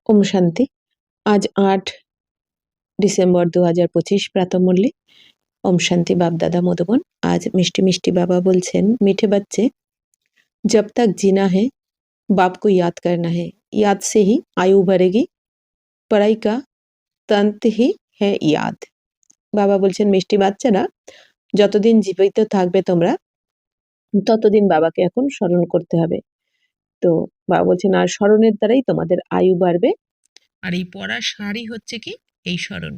ओम शांति। आज 8 डिसेम्बर 2025 प्रातःमूल्य। ओम शांति। बाप दादा मधुबन। आज मिष्टी मिष्टी बाबा बोलছেন, मीठे बच्चे, जब तक जीना है बाप को याद करना है, याद से ही आयु बढ़ेगी, पढ़ाई का तंत्र ही है याद। বাবা বলছেন, মিষ্টি বাচ্চারা, যতদিন জীবিত থাকবে তোমরা ততদিন বাবাকে এখন স্মরণ করতে হবে। তো বাবা বলছেন, আর স্মরণের দ্বারাই তোমাদের আয়ু বাড়বে। আর এই পড়ার সারই হচ্ছে কি এই স্মরণ।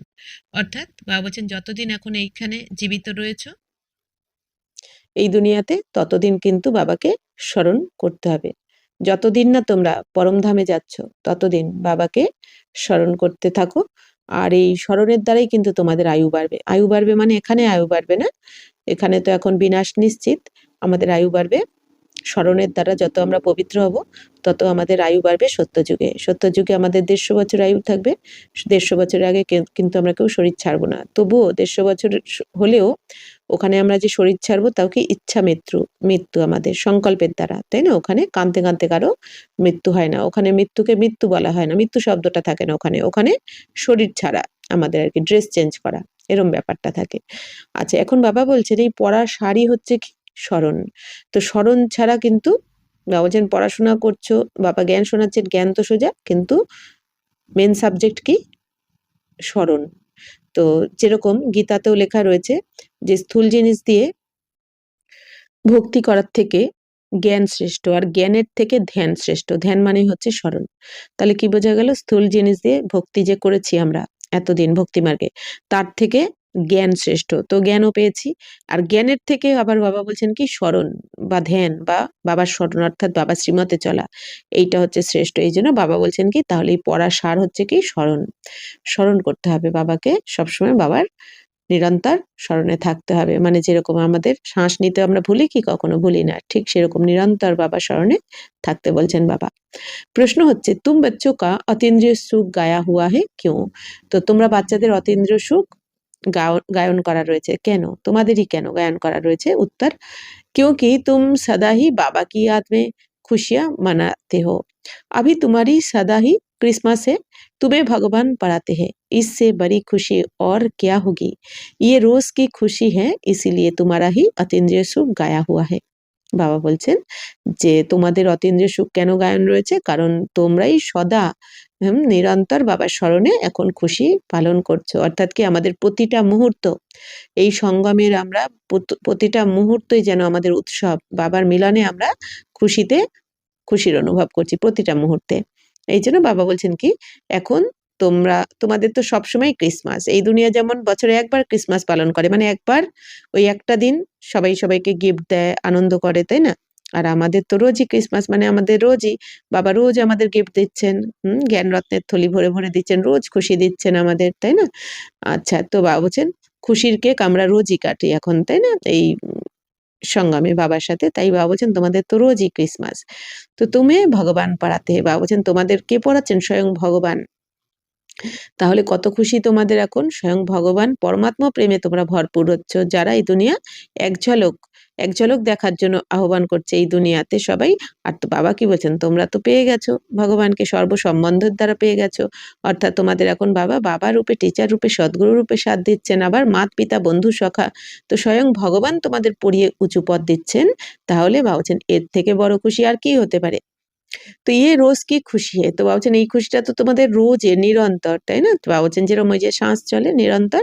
অর্থাৎ বাবা বলছেন, যতদিন এখন এইখানে জীবিত রয়েছো এই দুনিয়াতে ততদিন কিন্তু বাবাকে স্মরণ করতে হবে। যতদিন না তোমরা পরমধামে যাচ্ছ ততদিন বাবাকে স্মরণ করতে থাকো। আর এই স্মরণের দ্বারাই কিন্তু তোমাদের আয়ু বাড়বে। আয়ু বাড়বে মানে এখানে আয়ু বাড়বে না, এখানে তো এখন বিনাশ নিশ্চিত। আমাদের আয়ু বাড়বে স্মরণের দ্বারা। যত আমরা পবিত্র হব তত আমাদের আয়ু বাড়বে সত্যযুগে। সত্যযুগে আমাদের 150 বছর আয়ু থাকবে। 150 বছরের আগে কিন্তু আমরা কেউ শরীর ছাড়বো না। তবুও 150 বছর হলেও ওখানে আমরা যে শরীর ছাড়বো তাও কি ইচ্ছা মৃত্যু আমাদের সংকল্পের দ্বারা, তাই না? ওখানে কাঁদতে কাঁদতে কারো মৃত্যু হয় না। ওখানে মৃত্যুকে মৃত্যু বলা হয় না, মৃত্যু শব্দটা থাকে না ওখানে। ওখানে শরীর ছাড়া আমাদের আর কি, ড্রেস চেঞ্জ করা, এরম ব্যাপারটা থাকে। আচ্ছা, এখন বাবা বলছেন এই পড়ার সারই হচ্ছে কি স্মরণ। তো স্মরণ ছাড়া কিন্তু বাবা বলছেন পড়াশোনা করছো, বাবা জ্ঞান শোনাচ্ছেন, জ্ঞান তো সোজা, কিন্তু মেন সাবজেক্ট কি স্মরণ। তো যেরকম গীতাতেও লেখা রয়েছে যে স্থূল জিনিস দিয়ে ভক্তি করার থেকে জ্ঞান শ্রেষ্ঠ, আর জ্ঞানের থেকে ধ্যান শ্রেষ্ঠ। ধ্যান মানে হচ্ছে স্মরণ। তাহলে কি বোঝা গেল? স্থূল জিনিস দিয়ে ভক্তি যে করেছি আমরা এতদিন ভক্তি মার্গে, তার থেকে জ্ঞান শ্রেষ্ঠ। তো জ্ঞানও পেয়েছি, আর জ্ঞানের থেকে আবার বাবা বলছেন কি স্মরণ বা ধ্যান বা বাবার স্মরণ, অর্থাৎ বাবার শ্রীমতে চলা, এইটা হচ্ছে শ্রেষ্ঠ। এই জন্য বাবা বলছেন কি, তাহলে এই পড়ার সার হচ্ছে কি স্মরণ। স্মরণ করতে হবে বাবাকে সবসময়, বাবার নিরন্তর স্মরণে থাকতে হবে। মানে যেরকম আমাদের শ্বাস নিতে আমরা ভুলি কি? কখনো ভুলি না, ঠিক সেরকম নিরন্তর বাবার স্মরণে থাকতে বলছেন বাবা। প্রশ্ন হচ্ছে, তুম বচ্চো কা অতীন্দ্রিয় সুখ গায়া হুয়া হে কিউ? তো তোমরা বাচ্চাদের অতীন্দ্রিয় সুখ গায়ন করা রয়েছে কেন? তোমাদেরই কেন গায়ন করা রয়েছে? উত্তর, क्योंकि तुम सदा ही बाबा की याद में खुशियां मनाते हो। अभी तुम्हारी सदा ही क्रिसमस है, तुम्हें भगवान पढ़ाते हैं, इससे बड़ी खुशी और क्या होगी? ये रोज की खुशी है, इसीलिए तुम्हारा ही अतीन्द्रिय सुख गाया हुआ है। বাবা বলছেন যে তোমাদের অতীন্দ্রিয় সুখ কেন গায়ন রয়েছে? কারণ তোমরাই সদা নিরন্তর বাবার স্মরণে এখন খুশি পালন করছো। অর্থাৎ কি আমাদের প্রতিটা মুহূর্ত এই সঙ্গমের, আমরা প্রতিটা মুহূর্তই যেন আমাদের উৎসব। বাবার মিলনে আমরা খুশির অনুভব করছি প্রতিটা মুহূর্তে। এই জন্য বাবা বলছেন কি, এখন তোমাদের তো সবসময় ক্রিসমাস। এই দুনিয়া যেমন বছরে একবার ক্রিসমাস পালন করে, মানে একবার ওই একটা দিন সবাই সবাইকে গিফট দেয়, আনন্দ করে, তাই না? আর আমাদের তো রোজই ক্রিসমাস, মানে আমাদের রোজই বাবা রোজ আমাদের গিফট দিচ্ছেন, জ্ঞান রত্নের থলি ভরে ভরে দিচ্ছেন, রোজ খুশি দিচ্ছেন আমাদের, তাই না? আচ্ছা, তো বাবা বলছেন খুশির কেক আমরা রোজই কাটি এখন, তাই না? এই সঙ্গমে বাবার সাথে। তাই বাবা বলছেন তোমাদের তো রোজই ক্রিসমাস। তো তুমি ভগবান পড়াতে, বাবা বলছেন তোমাদের কে পড়াচ্ছেন? স্বয়ং ভগবান। তাহলে কত খুশি তোমাদের এখন, স্বয়ং ভগবান পরমাত্মা প্রেমে তোমরা ভরপুর হচ্ছ, যারা এই দুনিয়া এক ঝলক দেখার জন্য আহ্বান করছে এই দুনিয়াতে সবাই। আর তো বাবা কি বলছেন, তোমরা তো পেয়ে গেছো ভগবানকে, সর্বসম্বন্ধের দ্বারা পেয়ে গেছো। অর্থাৎ তোমাদের এখন বাবা রূপে, টিচার রূপে, সদ্গুরু রূপে সাথ দিচ্ছেন, আবার মাত পিতা বন্ধু সখা, তো স্বয়ং ভগবান তোমাদের পড়িয়ে উঁচু পদ দিচ্ছেন। তাহলে বাবা বলছেন এর থেকে বড় খুশি আর কি হতে পারে? তো রোজ কি খুশি है। তো বাবা বলছেন এই খুশিটা তো তোমাদের রোজের নিরন্তর, তাই না? তো বাবা বলছেন যেরকম ওই যে শ্বাস চলে নিরন্তর,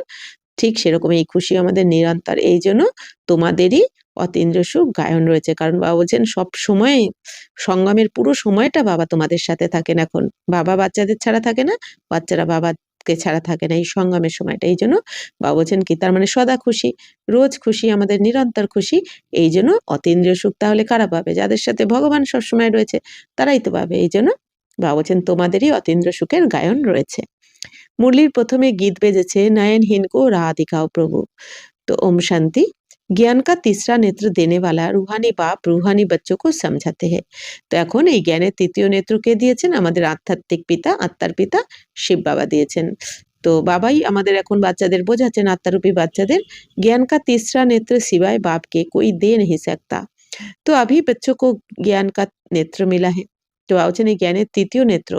ঠিক সেরকম এই খুশি আমাদের নিরন্তর। এই জন্য তোমাদেরই অতীন্দ্রিয় সুখ গায়ন রয়েছে। কারণ বাবা বলছেন সব সময় সঙ্গমের পুরো সময়টা বাবা তোমাদের সাথে থাকেন এখন। বাবা বাচ্চাদের ছাড়া থাকে না, বাচ্চারা বাবাকে ছাড়া থাকে না এই সঙ্গমের সময়টা। এই জন্য বাবা বলছেন কি, তার মানে সদা খুশি, রোজ খুশি, আমাদের নিরন্তর খুশি। এই জন্য অতীন্দ্রিয় সুখ তাহলে কারা পাবে? যাদের সাথে ভগবান সবসময় রয়েছে তারাই তো পাবে। এই জন্য বাবা বলছেন তোমাদেরই অতীন্দ্রিয় সুখের গায়ন রয়েছে। मुरलीर प्रथमे गीत बेजेছে नयनहीन को राह दिखाओ प्रभु। तो ओम शांति। ज्ञान का तीसरा नेत्र देने वाला रूहानी बाप रूहानी बच्चों को समझाते हैं। তো এখন এই জ্ঞানের তৃতীয় নেত্র কে দিয়েছেন? আমাদের আধ্যাত্মিক পিতা, আত্মার পিতা শিব বাবা দিয়েছেন। তো বাবাই আমাদের এখন বাচ্চাদের বোঝাচ্ছেন, আত্মারূপী বাচ্চাদের, ज्ञान का तीसरा नेत्र सिवाय बाप के कोई दे नहीं सकता। तो अभी बच्चों को ज्ञान का नेत्र मिला है। তো বলছেন এই জ্ঞানের তৃতীয় নেত্র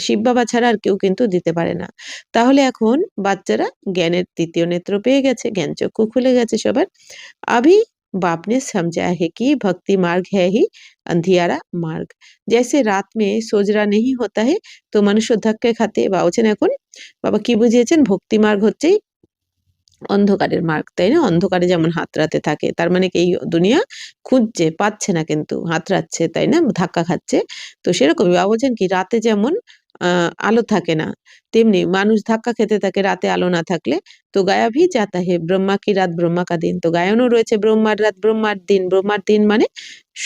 শিব বাবা ছাড়া আর কেউ কিন্তু দিতে পারে না। তাহলে এখন বাচ্চারা জ্ঞানের তৃতীয় নেত্র পেয়ে গেছে, জ্ঞানচক্ষু খুলে গেছে সবার। अभी बाप ने समझा है कि भक्ति मार्ग है ही अंधियारा मार्ग। जैसे रात में सोजरा नहीं होता है तो मनुष्य धक्के खाते বা বলছেন এখন বাবা কি বুঝিয়েছেন ভক্তি মার্গ হচ্ছে অন্ধকারের মার্গ, তাই না? অন্ধকারে যেমন হাতড়াতে থাকে, তার মানে কি এই দুনিয়া খুঁজছে, পাচ্ছে না কিন্তু হাতড়াচ্ছে, তাই না? ধাক্কা খাচ্ছে। তো সেরকমই বাবা বলছেন কি রাতে যেমন আলো থাকে না, তেমনি মানুষ ধাক্কা খেতে থাকে রাতে আলো না থাকলে। তো গায়া ভি যাতা হে ব্রহ্মা কি রাত ব্রহ্মা কা দিন। তো গায়নও রয়েছে ব্রহ্মার রাত ব্রহ্মার দিন। ব্রহ্মার দিন মানে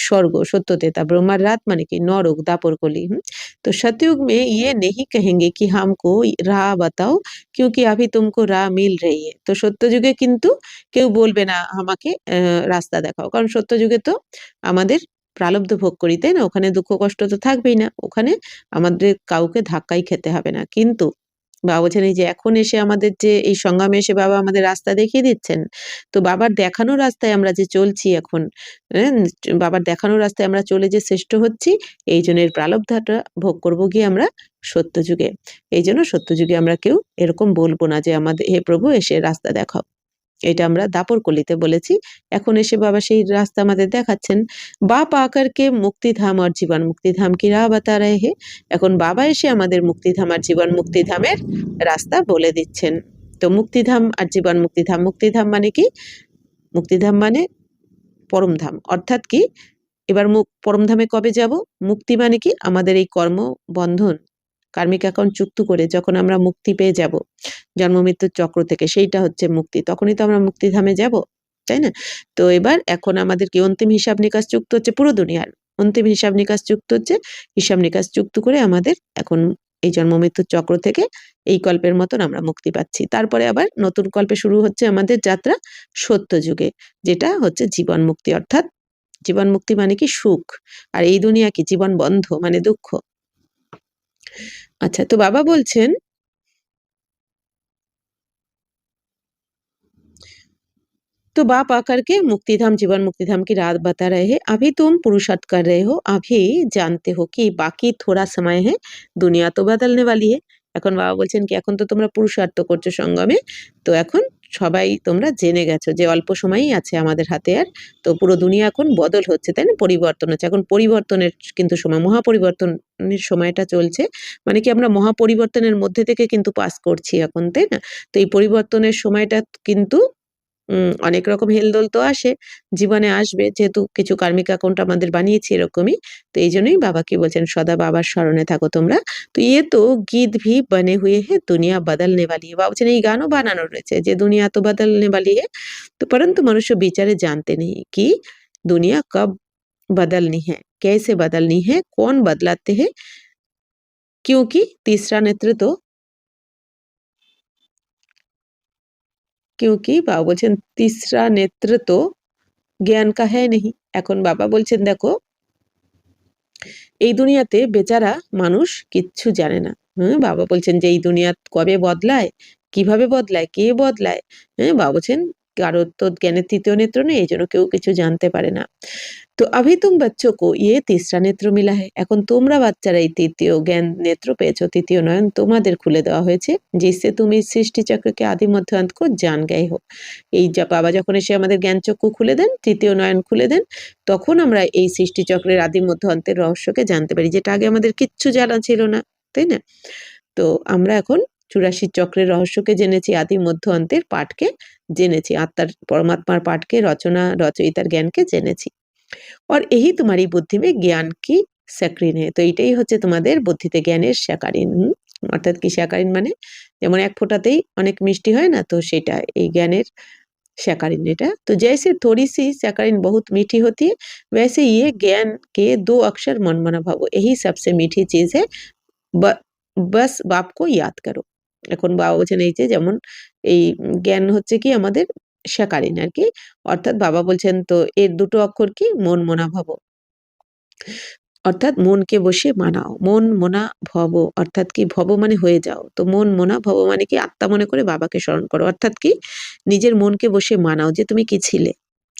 স্বর্গ, সত্যতেতা। ব্রহ্মার রাত মানে কি নরক, দাপরকলি। तो सतयुग में ये नहीं कहेंगे कि हमको राह बताओ क्योंकि अभी तुमको राह मिल रही है। তো সত্য যুগে কিন্তু কেউ বলবে না আমাকে রাস্তা দেখাও, কারণ সত্য যুগে তো আমাদের প্রারব্ধ ভোগ করি, তাই না? ওখানে দুঃখ কষ্ট তো থাকবেই না, ওখানে আমাদের কাউকে ধাক্কাই খেতে হবে না। কিন্তু বাবা বলছেন এই যে এখন এসে আমাদের যে এই সংগ্রামে এসে বাবা আমাদের রাস্তা দেখিয়ে দিচ্ছেন, তো বাবার দেখানো রাস্তায় আমরা যে চলছি এখন, হ্যাঁ, বাবার দেখানো রাস্তায় আমরা চলে যে শ্রেষ্ঠ হচ্ছি, এই জন্য এর প্রারব্ধটা ভোগ করবো গিয়ে আমরা সত্যযুগে। এই জন্য সত্যযুগে আমরা কেউ এরকম বলবো না যে আমাদের হে প্রভু এসে রাস্তা দেখাও। এটা আমরা দাপরকলিতে বলেছি। এখন এসে বাবা সেই রাস্তা আমাদের দেখাচ্ছেন। বাপ আকার কে মুক্তিধাম আর জীবন মুক্তিধাম কি রাহ বাতা রহে হে। এখন বাবা এসে আমাদের মুক্তিধাম আর জীবন মুক্তিধামের রাস্তা বলে দিচ্ছেন। তো মুক্তিধাম আর জীবন মুক্তিধাম, মুক্তিধাম মানে কি? মুক্তিধাম মানে পরমধাম। অর্থাৎ কি এবার পরমধামে কবে যাব? মুক্তি মানে কি আমাদের এই কর্ম বন্ধন কার্মিক অ্যাকাউন্ট চুক্ত করে যখন আমরা মুক্তি পেয়ে যাব জন্ম মৃত্যুর চক্র থেকে, সেইটা হচ্ছে মুক্তি। তখনই তো আমরা মুক্তিধামে যাব, তাই না? তো এবার এখন আমাদের কি অন্তিম হিসাব নিকাশ চুক্ত হচ্ছে পুরো দুনিয়ার। অন্তিম হিসাব নিকাশ চুক্ত হচ্ছে, হিসাব নিকাশ চুক্ত করে আমাদের এখন এই জন্ম মৃত্যুর চক্র থেকে এই কল্পের মতন আমরা মুক্তি পাচ্ছি। তারপরে আবার নতুন কল্পে শুরু হচ্ছে আমাদের যাত্রা সত্য যুগে, যেটা হচ্ছে জীবন মুক্তি। অর্থাৎ জীবন মুক্তি মানে কি সুখ, আর এই দুনিয়া কি জীবন বন্ধ মানে দুঃখ। আচ্ছা, তো বাবা বলছেন तो बाप आकर के मुक्तिधाम जीवन मुक्तिधाम की रात बता रहे हैं। अभी तुम पुरुषार्थ कर रहे हो, अभी जानते हो कि बाकी थोड़ा समय है, दुनिया तो बदलने वाली है। এখন বাবা বলছেন কি এখন তো তোমরা পুরুষার্থ করছো সঙ্গমে, তো এখন সবাই তোমরা জেনে গেছো যে অল্প সময়ই আছে আমাদের হাতে আর। তো পুরো দুনিয়া এখন বদল হচ্ছে, তাই না? পরিবর্তন হচ্ছে, এখন পরিবর্তনের কিন্তু সময়, মহাপরিবর্তনের সময়টা চলছে। মানে কি আমরা মহাপরিবর্তনের মধ্যে থেকে কিন্তু পাস করছি এখন, তাই না? তো এই পরিবর্তনের সময়টা কিন্তু অনেক রকম হেলদোল তো আসে, জীবনে আসবে। যেহেতু কিছু কার্মিক অ্যাকাউন্ট আমাদের বানিয়েছি এরকমই। তো এইজন্যই বাবা কি বলছেন সদা বাবার স্মরণে থাকো তোমরা। তো তো গীত ভি বনে হুয়ে হ্যায় দুনিয়া বদলনে वाली है। বাবা বলছেন এই গানও বানানো রয়েছে যে দুনিয়া তো বদলনে वाली है। तो परंतु मनुष्य बेचारे जानते नहीं कि दुनिया कब बदलनी है, कैसे बदलनी है, कौन बदलाते हैं, क्योंकि तीसरा नेत्र तो क्योंकि বাবা বলছেন तीसरा नेत्र तो জ্ঞান কা হ্যায় নেহি। এখন বাবা বলছেন দেখো এই দুনিয়াতে বেচারা মানুষ কিচ্ছু জানে না। বাবা বলছেন যে এই দুনিয়া কবে বদলায়, কিভাবে বদলায়, কে বদলায়, বাবা বলছেন কারোর তো জ্ঞানের তৃতীয় নেত্র নেই, এইজন্য কেউ কিছু জানতে পারে না। তো अभी तुम बच्चों को ये तीसरा नेत्र मिला है। এখন তোমরা বাচ্চারা এই তৃতীয় জ্ঞান নেত্র পেয়েছো, তৃতীয় নয়ন তোমাদের খুলে দেওয়া হয়েছে। जिससे तुम इस सृष्टि चक्र के आदि मध्य अंत को जान गए हो। এই বাবা যখন এসে আমাদের জ্ঞান চক্ষু খুলে দেন, তৃতীয় নয়ন খুলে দেন, তখন আমরা এই সৃষ্টি চক্রের আদি মধ্য অন্তের রহস্যকে জানতে পারি, যেটা আগে আমাদের কিচ্ছু জানা ছিল না, তাই না? তো আমরা এখন 84 চক্রের রহস্যকে জেনেছি, আদি মধ্য অন্তের পাঠকে জেনেছি, আত্মার পরমাত্মার পাঠকে, রচয়িতার জ্ঞানকে জেনেছি। और यही तुम्हारी बुद्धि में ज्ञान की স্যাকারিন है। তো এইটাই হচ্ছে তোমাদের বুদ্ধিতে জ্ঞানের স্যাকারিন। অর্থাৎ কি স্যাকারিন মানে যেমন এক ফোঁটাতেই অনেক মিষ্টি হয় না, তো সেটা এই জ্ঞানের স্যাকারিন এটা। तो जैसे थोड़ी सी सैकरिन बहुत मीठी होती है, वैसे ये ज्ञान के 2 अक्षर मनमना भावो, यही सबसे मीठी चीज है। बस बाप को याद करो। এখন বাবা বলছেন এই যে যেমন এই জ্ঞান হচ্ছে কি আমাদের স্যাকারিন আর কি। অর্থাৎ বাবা বলছেন তো এর দুটো অক্ষর কি মন মনা ভব, অর্থাৎ মনকে বসে মানাও। মন মোনা ভব অর্থাৎ কি ভব মানে হয়ে যাও, তো মন মোনা ভব মানে কি আত্মা মনে করে বাবাকে স্মরণ করো। অর্থাৎ কি নিজের মনকে বসে মানাও যে তুমি কি ছিলে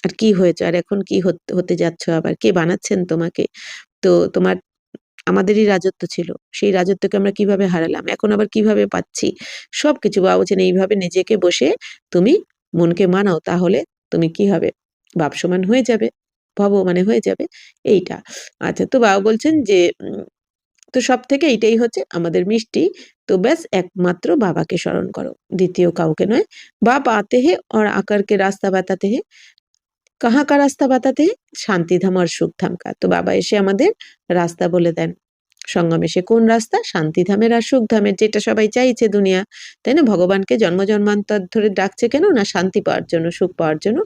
আর কি হয়েছে আর এখন কি হতে যাচ্ছ, আবার কে বানাচ্ছেন তোমাকে। তো তোমার আমাদেরই রাজত্ব ছিল, সেই রাজত্বকে আমরা কিভাবে হারালাম, এখন আবার কিভাবে পাচ্ছি, সবকিছু বাবা বলছেন এইভাবে নিজেকে বসে তুমি মনকে মানাও, তাহলে তুমি কি হবে, বাপ সমান হয়ে যাবে, ভব মানে হয়ে যাবে এইটা। আচ্ছা, তো বাবা বলছেন যে তো সব থেকে এইটাই হচ্ছে আমাদের মিষ্টি। তো ব্যাস একমাত্র বাবাকে স্মরণ করো, দ্বিতীয় কাউকে নয়। বাপ आते हैं और आकर के रास्ता बताते हैं। কাহা কা রাস্তা বাতাতে? শান্তিধাম আর সুখধাম কা। তো বাবা এসে আমাদের রাস্তা বলে দেন। সঙ্গমেশে কোন রাস্তা? শান্তিধামের আর সুখধামের, যেটা সবাই চাইছে দুনিয়া, তাই না? ভগবানকে জন্ম জন্মান্তর ধরে ডাকছে কেন না? শান্তি পাওয়ার জন্য, সুখ পাওয়ার জন্য।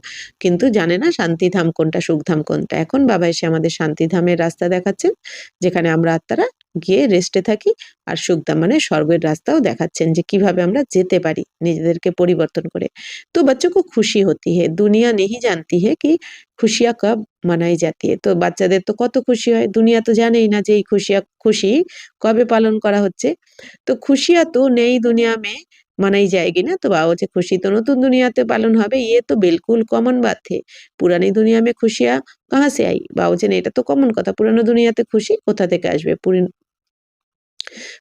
কিন্তু জানে না শান্তিধাম কোনটা, সুখধাম কোনটা। এখন বাবা এসে আমাদের শান্তিধামের রাস্তা দেখাচ্ছেন, যেখানে আমরা আত্মারা গিয়ে রেস্টে থাকি। আর সুখধাম মানে স্বর্গের রাস্তাও দেখাচ্ছেন, যে কিভাবে আমরা যেতে পারি নিজেদেরকে পরিবর্তন করে। तो बच्चों को खुशी होती है, दुनिया नहीं जानती है कि खुशियाँ कब মানাই जाती है। তো বাচ্চাদের তো কত খুশি হয়, দুনিয়া তো জানেই না যে এই খুশি কবে পালন করা হচ্ছে। তো খুশিयाँ तो नई दुनिया में मनाई जाएगी ना। তো বাবা বলছে খুশি তো নতুন দুনিয়াতে পালন হবে, ये तो बिल्कुल कॉमन बात है। पुरानी दुनिया में खुशियाँ कहाँ से आई? বাবা বলছেন এটা তো কমন কথা, পুরানো দুনিয়াতে খুশি কোথা থেকে আসবে?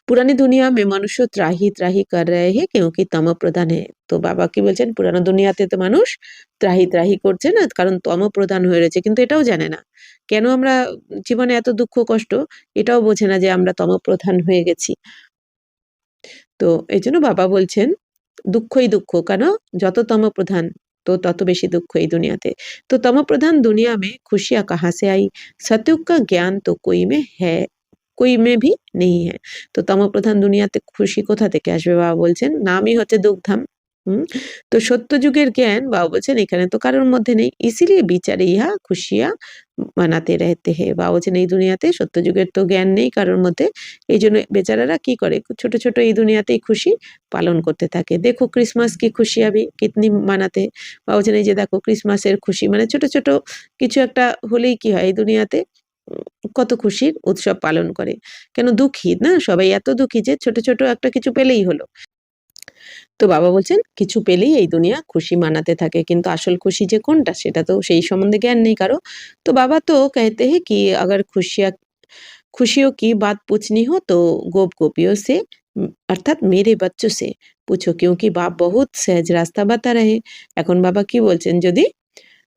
पुरानी दुनिया में मनुष्य त्राही त्राही कर रहे हैं क्योंकि तम प्रधान है। তো বাবা কি বলছেন, পুরানো দুনিয়াতে তো মানুষ ত্রাহি ত্রাহি করছে না, কারণ তম প্রধান হয়ে রয়েছে। কিন্তু এটাও জানে না কেন আমরা জীবনে এত দুঃখ কষ্ট, এটাও বোঝে না যে আমরা তম প্রধান হয়ে গেছি। তো এই জন্য বাবা বলছেন দুঃখই দুঃখ, কেন? যত তম প্রধান তো তত বেশি দুঃখ এই দুনিয়াতে। তো তম প্রধান দুনিয়া মে খুশিয়াँ কাহা से आई? सतयुग का ज्ञान तो कोई में है, कोई में भी नहीं है। তো তমপ্রধান দুনিয়াতে খুশি কোথা থেকে আসবে? বাবা বলছেন নামই হচ্ছে দুঃখধাম। হুম। তো সত্যযুগের জ্ঞান বাবা বলছেন এখানে তো কারোর মধ্যে নেই, ইসিলিয়ে বিচারে ইহা খুশিয়া মানাতে রেহতে হে। বাবা বলছেন এই দুনিয়াতে সত্যযুগের তো জ্ঞান নেই কারোর মধ্যে, এই জন্য বেচারারা কি করে, ছোট ছোট এই দুনিয়াতেই খুশি পালন করতে থাকে। দেখো ক্রিসমাস কি খুশিয়া ভি কিতনি মানাতে। বাবা বলছেন এই যে দেখো ক্রিসমাসের খুশি, মানে ছোট ছোট কিছু একটা হলেই কি হয় এই দুনিয়াতে কত খুশির উৎসব পালন করে। কেন দুঃখী না সবাই, এত দুঃখী যে ছোট ছোট একটা কিছু পেলেই হলো। তো বাবা বলছেন কিছু পেলেই এই দুনিয়া খুশি মানাতে থাকে, কিন্তু আসল খুশি যে কোনটা সেটা তো সেই সম্বন্ধে জ্ঞান নেই কারো। তো বাবা তো कहते हैं कि अगर खुशियों की बात पूछनी हो तो गोप गोपियों से अर्थात मेरे बच्चों से पूछो क्योंकि बाप बहुत सहज रास्ता बता रहे। এখন বাবা কি বলছেন, যদি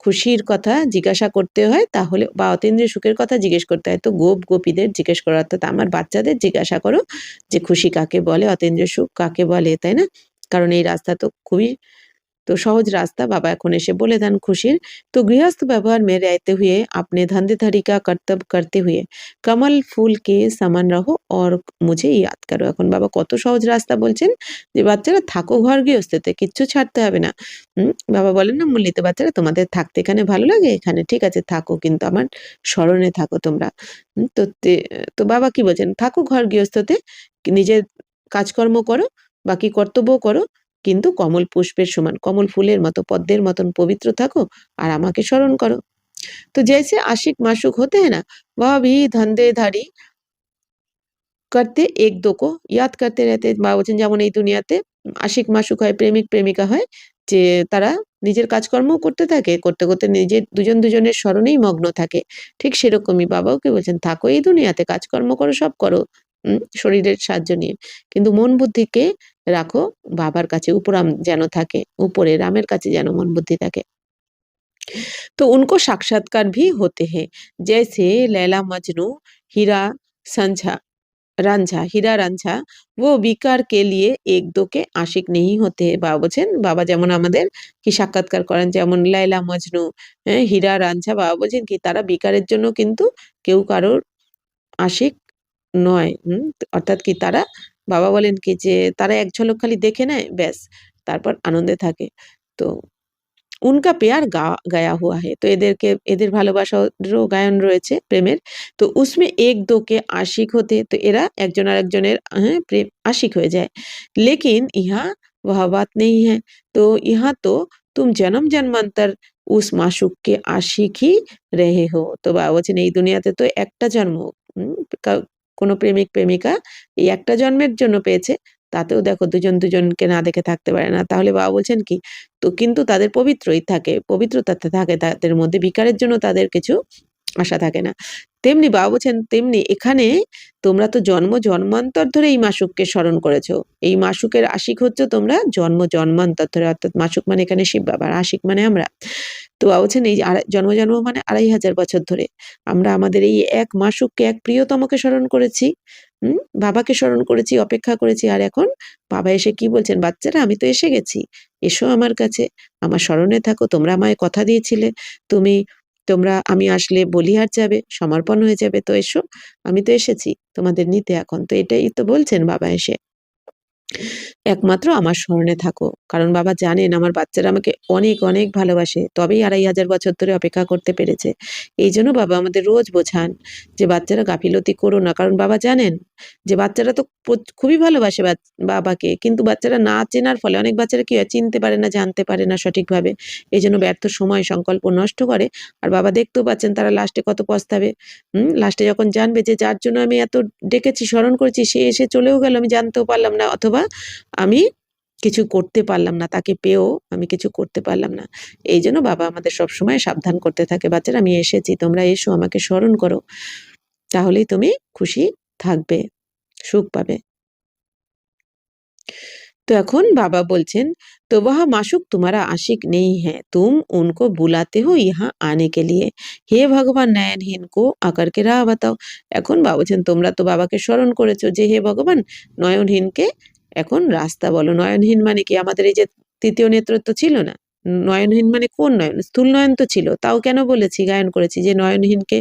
খুশির কথা জিজ্ঞাসা করতে হয় তাহলে বা অতীন্দ্রিয় সুখের কথা জিজ্ঞেস করতে হয় তো গোপ গোপীদের জিজ্ঞেস করো, অর্থাৎ আমার বাচ্চাদের জিজ্ঞাসা করো যে খুশি কাকে বলে, অতীন্দ্রিয় সুখ কাকে বলে, তাই না? কারণ এই রাস্তা তো খুবই तो सहज रास्ता बाबा এখন এসে বলে দেন খুশির। तो गृहस्थ व्यवहार में रहते हुए अपने धंधेधारी का कर्तव्य करते हुए कमल फूल के समान रहो और मुझे याद करो। এখন বাবা কত সহজ রাস্তা বলছেন যে বাচ্চারা থাকো ঘর গৃহস্থতে, কিচ্ছু ছাড়তে হবে না। বাবা বলেন না মুরলিতে, বাচ্চারা তোমাদের থাকতে এখানে ভালো লাগে, এখানে ঠিক আছে থাকো, কিন্তু আমার স্মরণে থাকো তোমরা। তো বাবা কি বলছেন, থাকো ঘর গৃহস্থতে, নিজের কাজকর্ম করো, বাকি কর্তব্য করো, কিন্তু কমল পুষ্পের সমান, কমল ফুলের মতো, পদ্মের মতন পবিত্র থাকো আর আমাকে স্মরণ করো। তো जैसे आशिक माशूक होते हैं ना, वह भी धंधेधारी करते एक दो को याद करते रहते। বাবা বলছেন যেমন এই দুনিয়াতে আশিক মাশুক হয়, প্রেমিক প্রেমিকা হয়, যে তারা নিজের কাজকর্ম করতে থাকে, করতে করতে নিজের দুজন দুজনের স্মরণেই মগ্ন থাকে। ঠিক সেরকমই বাবাও কি বলছেন, থাকো এই দুনিয়াতে, কাজকর্ম করো, সব করো, শরীরের সাহায্য নিয়ে, কিন্তু মন বুদ্ধিকে রাখো বাবার কাছে, উপরাম যেন থাকে, উপরে রামের কাছে যেন মন বুদ্ধি থাকে। तो उनको साक्षात्कार भी होते हैं, जैसे लैला मजनू, हीरा संझा রাঞ্ঝা, হীরা রাঞ্ঝা, वो विकार के लिए एक दो के आशिक नहीं होते। বাবা বলছেন বাবা যেমন আমাদের কি সাক্ষাৎকার করেন, যেমন লায়লা মজনু, হ্যাঁ, হীরা রাঞ্ঝা, বাবা বলছেন কি তারা বিকারের জন্য কিন্তু কেউ কারোর আশিক নয়। অর্থাৎ কি তারা, বাবা বলেন কি যে তারা এক ঝলক খালি দেখে নেয় ব্যাস, তারপর আনন্দে থাকে। তো উনকা পেয়ার গায়া হুয়া হে, তো এদেরকে এদের ভালোবাসারও গায়ন রয়েছে প্রেমের। তো উসমে এক দো কে আশিক হতে, তো এরা একজন আরেকজনের প্রেম আশিক হয়ে যায়। লেকিন ইহা वह बात नहीं है। তো ইহা তো তুম জনম জন্মান্তর উস মাসুক কে আশিক হি রহে হো। তো বাবা বলছেন এই দুনিয়াতে তো একটা জন্ম, উম, কোনো প্রেমিক প্রেমিকা এই একটা জন্মের জন্য পেয়েছে, তাতেও দেখো দুজন দুজনকে না দেখে থাকতে পারে না। তাহলে বাবা বলছেন কি, তো কিন্তু তাদের পবিত্রই থাকে, পবিত্রতা থাকে তাদের মধ্যে, বিকারের জন্য তাদের কিছু আশা থাকে না। তেমনি বাবা বলছেন, তেমনি এখানে তোমরা তো জন্ম জন্মান্তর ধরে এই মাসুককে স্মরণ করেছো। এই মাসুকের আশিক হচ্ছ তোমরা জন্ম জন্মান্তর ধরে, অর্থাৎ মাসুক মানে এখানে শিব বাবা, আর আশিক মানে আমরা। তো বাবা বলছেন এই জন্ম জন্ম মানে ২,৫০০ বছর ধরে আমরা আমাদের এই এক মাসুককে, এক প্রিয়তমকে স্মরণ করেছি, বাবাকে স্মরণ করেছি, অপেক্ষা করেছি। আর এখন বাবা এসে কি বলছেন, বাচ্চারা আমি তো এসে গেছি, এসো আমার কাছে, আমার স্মরণে থাকো, তোমরা আমায় কথা দিয়েছিলে, তুমি তোমরা আমি আসলে বলিহার যাবে, সমর্পণ হয়ে যাবে, তো এসো, আমি তো এসেছি তোমাদের নিতে এখন। তো এটাই তো বলছেন বাবা এসে, একমাত্র আমার স্মরণে থাকো। কারণ বাবা জানেন আমার বাচ্চারা আমাকে অনেক অনেক ভালোবাসে, তবেই ২,৫০০ বছর ধরে অপেক্ষা করতে পেরেছে। এই জন্য বাবা আমাদের রোজ বোঝান যে বাচ্চারা গাফিলতি করো না, কারণ বাবা জানেন যে বাচ্চারা তো খুবই ভালোবাসে বাবাকে, কিন্তু বাচ্চারা না চেনার ফলে অনেক বাচ্চারা কি হয়, চিনতে পারে না, জানতে পারে না সঠিকভাবে, এই জন্য ব্যর্থ সময় সংকল্প নষ্ট করে। আর বাবা দেখতেও পাচ্ছেন তারা লাস্টে কত পস্তাবে। লাস্টে যখন জানবে যে যার জন্য আমি এত ডেকেছি, স্মরণ করেছি, সে এসে চলেও গেল, আমি জানতেও পারলাম না, অথবা আমি কিছু করতে পারলাম না, তাকে পেয়েও আমি কিছু করতে পারলাম না। এই জন্য বাবা আমাদের সবসময় সাবধান করতে থাকে, বাচ্চারা আমি এসেছি, তোমরা এসো, আমাকে স্মরণ করো, তাহলেই তুমি খুশি থাকবে, সুখ পাবে। तो এখন বাবা বলছেন, तो वह माशूक तुम्हारा आशिक नहीं है, तुम उनको बुलाते हो यहाँ आने के लिए, हे ভগবান নয়নহীন को आकर के राह बताओ। এখন বাবা বলছেন তোমরা তো বাবাকে স্মরণ করেছো যে হে ভগবান নয়নহীনকে এখন রাস্তা বলো। নয়নহীন মানে কি, আমাদের এই যে তৃতীয় নেত্রত্ব ছিল না, নয়নহীন মানে কোন নয়ন, স্থূল নয়ন তো ছিল, তাও কেন বলেছি, গায়ন করেছি যে নয়নহীনকে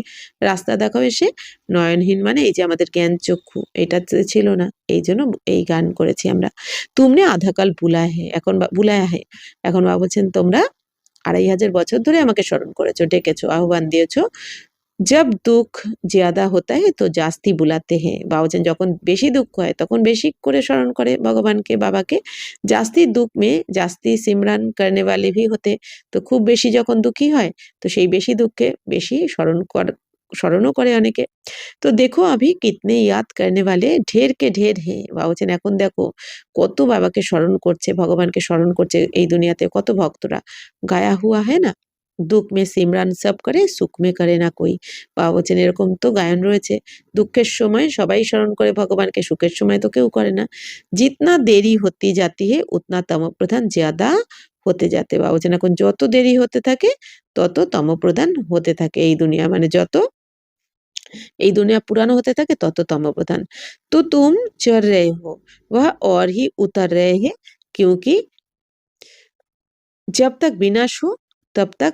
রাস্তা দেখাও এসে। নয়নহীন মানে এই যে আমাদের জ্ঞান চক্ষু, এটা ছিল না, এই জন্য এই গান করেছি আমরা। তুমনে আধাকাল বুলায়া হে, এখন বুলায়া হে, এখন বাবা বলছেন তোমরা ২,৫০০ বছর ধরে আমাকে স্মরণ করেছো, ডেকেছো, আহ্বান দিয়েছো। जब दुख ज्यादा होता है तो জাস্তি বুলাতে হে, বাবা বলছেন যখন বেশি দুঃখ হয় তখন বেশি করে স্মরণ করে ভগবানকে, বাবাকে। জাস্তি দুঃখ মে জাস্তি সিমরান করনে वाले भी होते, তো খুব বেশি যখন দুঃখী হয় তো সেই বেশি দুঃখে বেশি স্মরণও করে অনেকে। তো দেখো अभी कितने याद करने वाले ढेर के ढेर हैं, বাবা বলছেন এখন দেখো কত বাবাকে স্মরণ করছে, ভগবানকে স্মরণ করছে এই দুনিয়াতে কত ভক্তরা। গায়া হুয়া है না, দুঃখ মে সিমরান সব করে সুখ মে করে না কই, বাবা বলছেন এরকম তো গায়ন রয়েছে, দুঃখের সময় সবাই স্মরণ করে ভগবানকে, সুখের সময় তো কেউ করে না। জিতনা দেরি হতে যাতি হে উতনা তমপ্রধান জ্যাদা হতে যাতে, বাবা বলছেন এখন যত দেরি হতে থাকে তত তমপ্রধান হতে থাকে এই দুনিয়া, মানে যত এই দুनिया पुराना होते থাকে তত তমপ্রধান। तो तुम चढ़ रहे हो वह और ही उतर रहे हैं, क्योंकि जब तक विनाश हो तब तक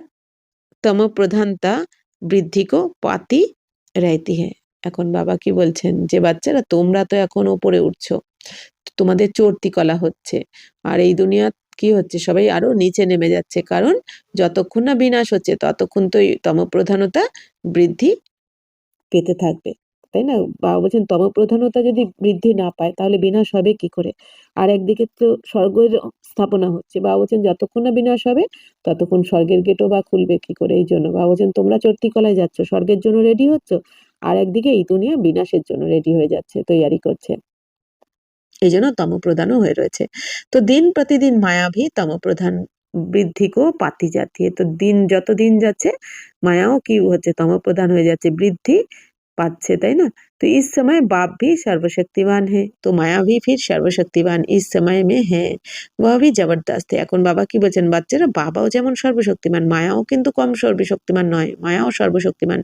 তমপ্রধানতা বৃদ্ধি কো পাতি रहती है। এখন বাবা কি বলছেন যে বাচ্চারা তোমরা তো এখন ওপরে উঠছো, তোমাদের চড়তি কলা হচ্ছে, আর এই দুনিয়া কি হচ্ছে, সবাই আরো নিচে নেমে যাচ্ছে, কারণ যতক্ষণ না বিনাশ হচ্ছে ততক্ষণ তো এই তমপ্রধানতা বৃদ্ধি পেতে থাকবে, তাই না? বাবা বলছেন তমপ্রধানতা যদি বৃদ্ধি না পায় তাহলে বিনাশ হবে কি করে? আর একদিকে তো স্বর্গের স্থাপনা হচ্ছে, বাবা বলছেন যতক্ষণ না বিনাশ হবে ততক্ষণ স্বর্গের গেটও বা খুলবে কি করে? এই জন্য বাবা বলছেন তোমরা চড়তিকলায় যাচ্ছ, স্বর্গের জন্য রেডি হচ্ছ, আর একদিকে এই দুনিয়া বিনাশের জন্য রেডি হয়ে যাচ্ছে, তৈয়ারি করছে, এই জন্য তমপ্রধানও হয়ে রয়েছে। তো দিন প্রতিদিন মায়া ভি তমপ্রধান বৃদ্ধি কো পাতি যাতি है, তো দিন যত দিন যাচ্ছে মায়াও কি হচ্ছে, তমপ্রধান হয়ে যাচ্ছে, বৃদ্ধি पाচ্ছে, তাই না? तो इस समय बाप भी सर्वशक्तिवान है, तो माया भी फिर सर्वशक्तिवान इस समय में है, वह भी जबरदस्त है। এখন বাবা কি বলছেন, বাচ্চারা বাবাও যেমন সর্বশক্তিমান, মায়াও কিন্তু কম সর্বশক্তিমান নয়, মায়াও সর্বশক্তিমান।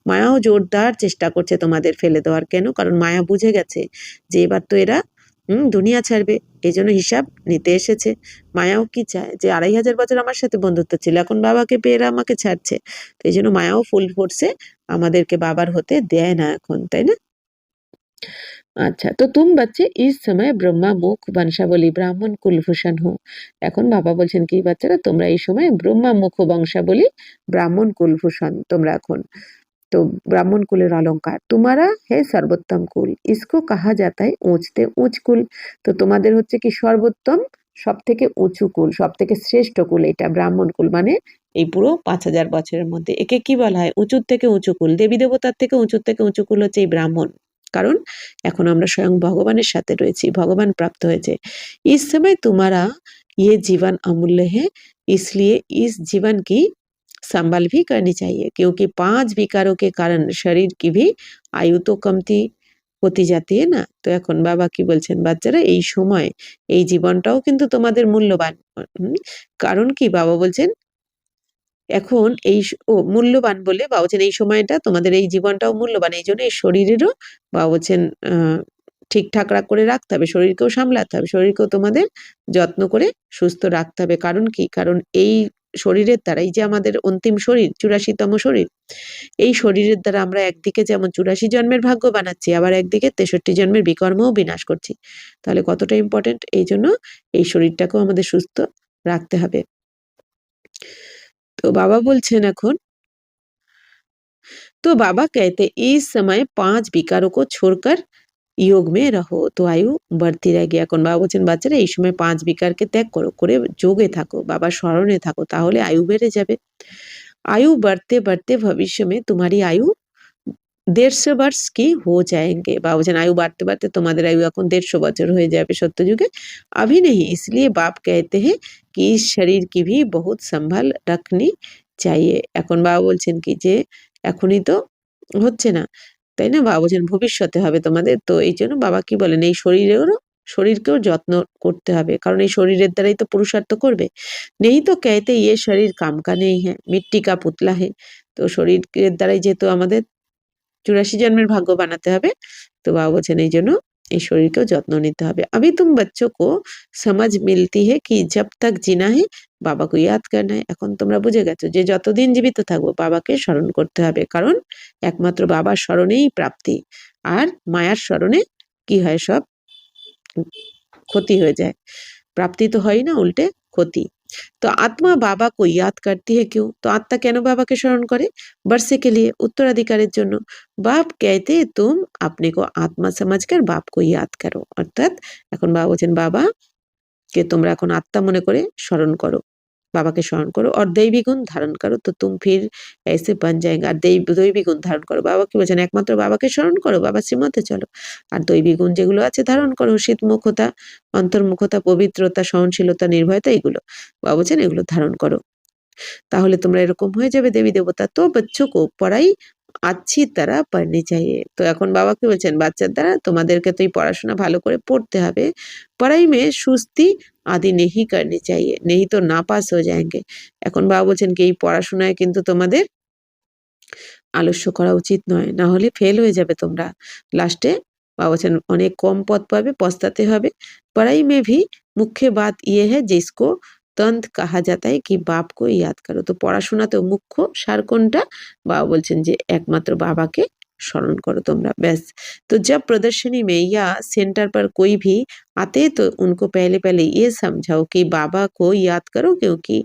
মায়াও জোরদার চেষ্টা করছে তোমাদের ফেলে দেওয়ার, কেন? কারণ মায়া বুঝে গেছে যে এবার তো এরা দুনিয়া ছাড়বে, এই জন্য হিসাব নিতে এসেছে। মায়াও কি চায় যে ২,৫০০ বছর আমার সাথে বন্ধুত্ব ছিল, এখন বাবাকে পেয়ে এরা আমাকে ছাড়ছে, তো এই জন্য মায়াও ফুল ফোর্সে আমাদেরকে বাবার হতে দেয় না এখন, তাই না? আচ্ছা, তো তুম বাচ্চে ইস সময় ব্রহ্মা মুখ বংশাবলী ব্রাহ্মণ কুলভূষণ হো, এখন বাবা বলছেন কি বাচ্চারা তোমরা এই সময় ব্রহ্মা মুখ বংশাবলী ব্রাহ্মণ কুলভূষণ, তোমরা এখন तो ब्राह्मण कुलेर अलंकार, तुम्हारा है सर्वोत्तम कुल, इसको कहा जाता है ऊंचते ऊंच कुल, তো তোমাদের হচ্ছে কি সর্বোত্তম সবথেকে উঁচু কুল, সবথেকে শ্রেষ্ঠ কুল, এটা ব্রাহ্মণ কুল, মানে এই পুরো ৫,০০০ বছরের মধ্যে একে কি বলা হয়, উঁচুর থেকে উঁচু কুল, দেবী দেবতার থেকে উঁচু কুল হচ্ছে এই ব্রাহ্মণ, কারণ এখন আমরা স্বয়ং ভগবানের সাথে রয়েছি, ভগবান প্রাপ্ত হয়েছে। इस समय तुम्हारा ये जीवन अमूल्य है, इसलिए इस जीवन की संभाल भी करनी चाहिए क्योंकि 5 विकारों के कारण शरीर की भी आयु तो कमती হতে যাতে না। তো এখন বাবা কি বলছেন, বাচ্চারা এই সময় এই জীবনটাও কিন্তু তোমাদের মূল্যবান। হুম, কারণ কি বাবা বলছেন এখন মূল্যবান বলে বাবা বলছেন এই সময়টা তোমাদের এই জীবনটাও মূল্যবান। এইজন্য এই শরীরেরও বাবা বলছেন ঠিকঠাক করে রাখতে হবে। শরীরকেও সামলাতে হবে। শরীরকেও তোমাদের যত্ন করে সুস্থ রাখতে হবে। কারণ কি? কারণ এই শরীরের দ্বারা এই যে আমাদের অন্তিম শরীর ৮৪ তম শরীর, এই শরীরের দ্বারা আমরা একদিকে যেমন ৮৪ জন্মের ভাগ্য বানাচ্ছি, আবার একদিকে ৬৩ জন্মের বিকর্মও বিনাশ করছি। তাহলে কতটা ইম্পোর্টেন্ট, এইজন্য এই শরীরটাকেও আমাদের সুস্থ রাখতে হবে। তো বাবা বলছেন এখন, तो बाबा कहते इस समय 5 विकारों को छोड़कर योग में रहो तो आयु बढ़ती रहेगी। এখন বাবা বলছেন বাচ্চারা এই সময় 5 বিকারকে ত্যাগ করো, করে যোগে থাকো, বাবার স্মরণে থাকো, তাহলে আয়ু বেড়ে যাবে। आयु बढ़ते बढ़ते भविष्य में तुम्हारी आयु 150 वर्ष की हो जाएंगे। बाबा বলছেন आयु बढ़ते बढ़ते তোমাদের आयु এখন 150 বছর হয়ে যাবে সত্যযুগে। अभी नहीं, इसलिए बाप कहते हैं कि इस शरीर की भी बहुत संभाल रखनी चाहिए। এখন বাবা বলছেন কি যে এখনই তো হচ্ছে না, তাই না? বাবা বলছেন ভবিষ্যতে হবে তোমাদের। তো এইজন্য বাবা কি বলেন এই শরীরকেও যত্ন করতে হবে। কারণ এই শরীরের দ্বারাই তো পুরুষার্থ করবে। নেই তো कहते ये शरीर काम का नहीं है, मिट्टी का पुतला है। তো শরীরের দ্বারাই যেহেতু আমাদের ৮৪ জন্মের ভাগ্য বানাতে হবে, তো বাবা বলছেন এইজন্য এই শরীরকেও যত্ন নিতে হবে। अभी तुम बच्चों को समझ मिलती है कि जब तक जीना है বাবা को याद करना है। এখন তোমরা বুঝে গেছো যে যতদিন জীবিত থাকবো বাবাকে স্মরণ করতে হবে। কারণ একমাত্র বাবার স্মরণেই প্রাপ্তি। আর মায়ার স্মরণে কি হয়, সব ক্ষতি হয়ে যায়। প্রাপ্তি তো হয় না, উল্টে ক্ষতি। तो आत्मा बाबा को याद करती है क्यों? तो आत्मा কেন বাবাকে স্মরণ করে? वर्षे के लिए, উত্তরাধিকারের জন্য। बाप कहते तुम अपने को आत्मा समझकर बाप को याद करो। অর্থাৎ এখন বাবা বলছেন বাবাকে তোমরা এখন আত্মা মনে করে স্মরণ করো, বাবাকে স্মরণ করো। और दैवी गुण धारण करो तो तुम फिर ऐसे बन जाएंगे। আর দৈবী গুণ ধারণ করো। বাবা কি বলছেন একমাত্র বাবাকে স্মরণ করো, বাবার শ্রীমতে চলো। আর দৈবী গুণ যেগুলো আছে ধারণ করো, শীতমুখতা, অন্তর্মুখতা, পবিত্রতা, সহনশীলতা, নির্ভয়তা, এগুলো বাবা বলছেন এগুলো ধারণ করো। তাহলে তোমরা এরকম হয়ে যাবে দেবী দেবতা। তো बच्चों को पढ़ाई अच्छी तरह पढ़नी चाहिए। তো এখন বাবা কি বলছেন বাচ্চার দ্বারা তোমাদেরকে তো এই পড়াশোনা ভালো করে পড়তে হবে। पढ़ाई में सुस्ती आदि नहीं करनी चाहिए, नहीं तो नापास हो जाएंगे। এখন বাবা বলছেন কি এই পড়াশোনায় কিন্তু তোমাদের আলস্য করা উচিত নয়, না হলে ফেল হয়ে যাবে তোমরা। লাস্টে বাবা বলছেন অনেক কম পদ পাবে, পস্তাতে হবে। पढ़ाई में भी मुख्य बात ये है जिसको तंत कहा जाता है कि बाप को याद करो। তো পড়াশোনাতেও মুখ্য সার কোনটা? বাবা বলছেন যে একমাত্র বাবাকে স্মরণ করো তোমরা, ব্যাস। तो जब प्रदर्शनी में या सेंटर पर कोई भी आते तो उनको पहले पहले ये समझाओ कि बाबा को याद करो क्योंकि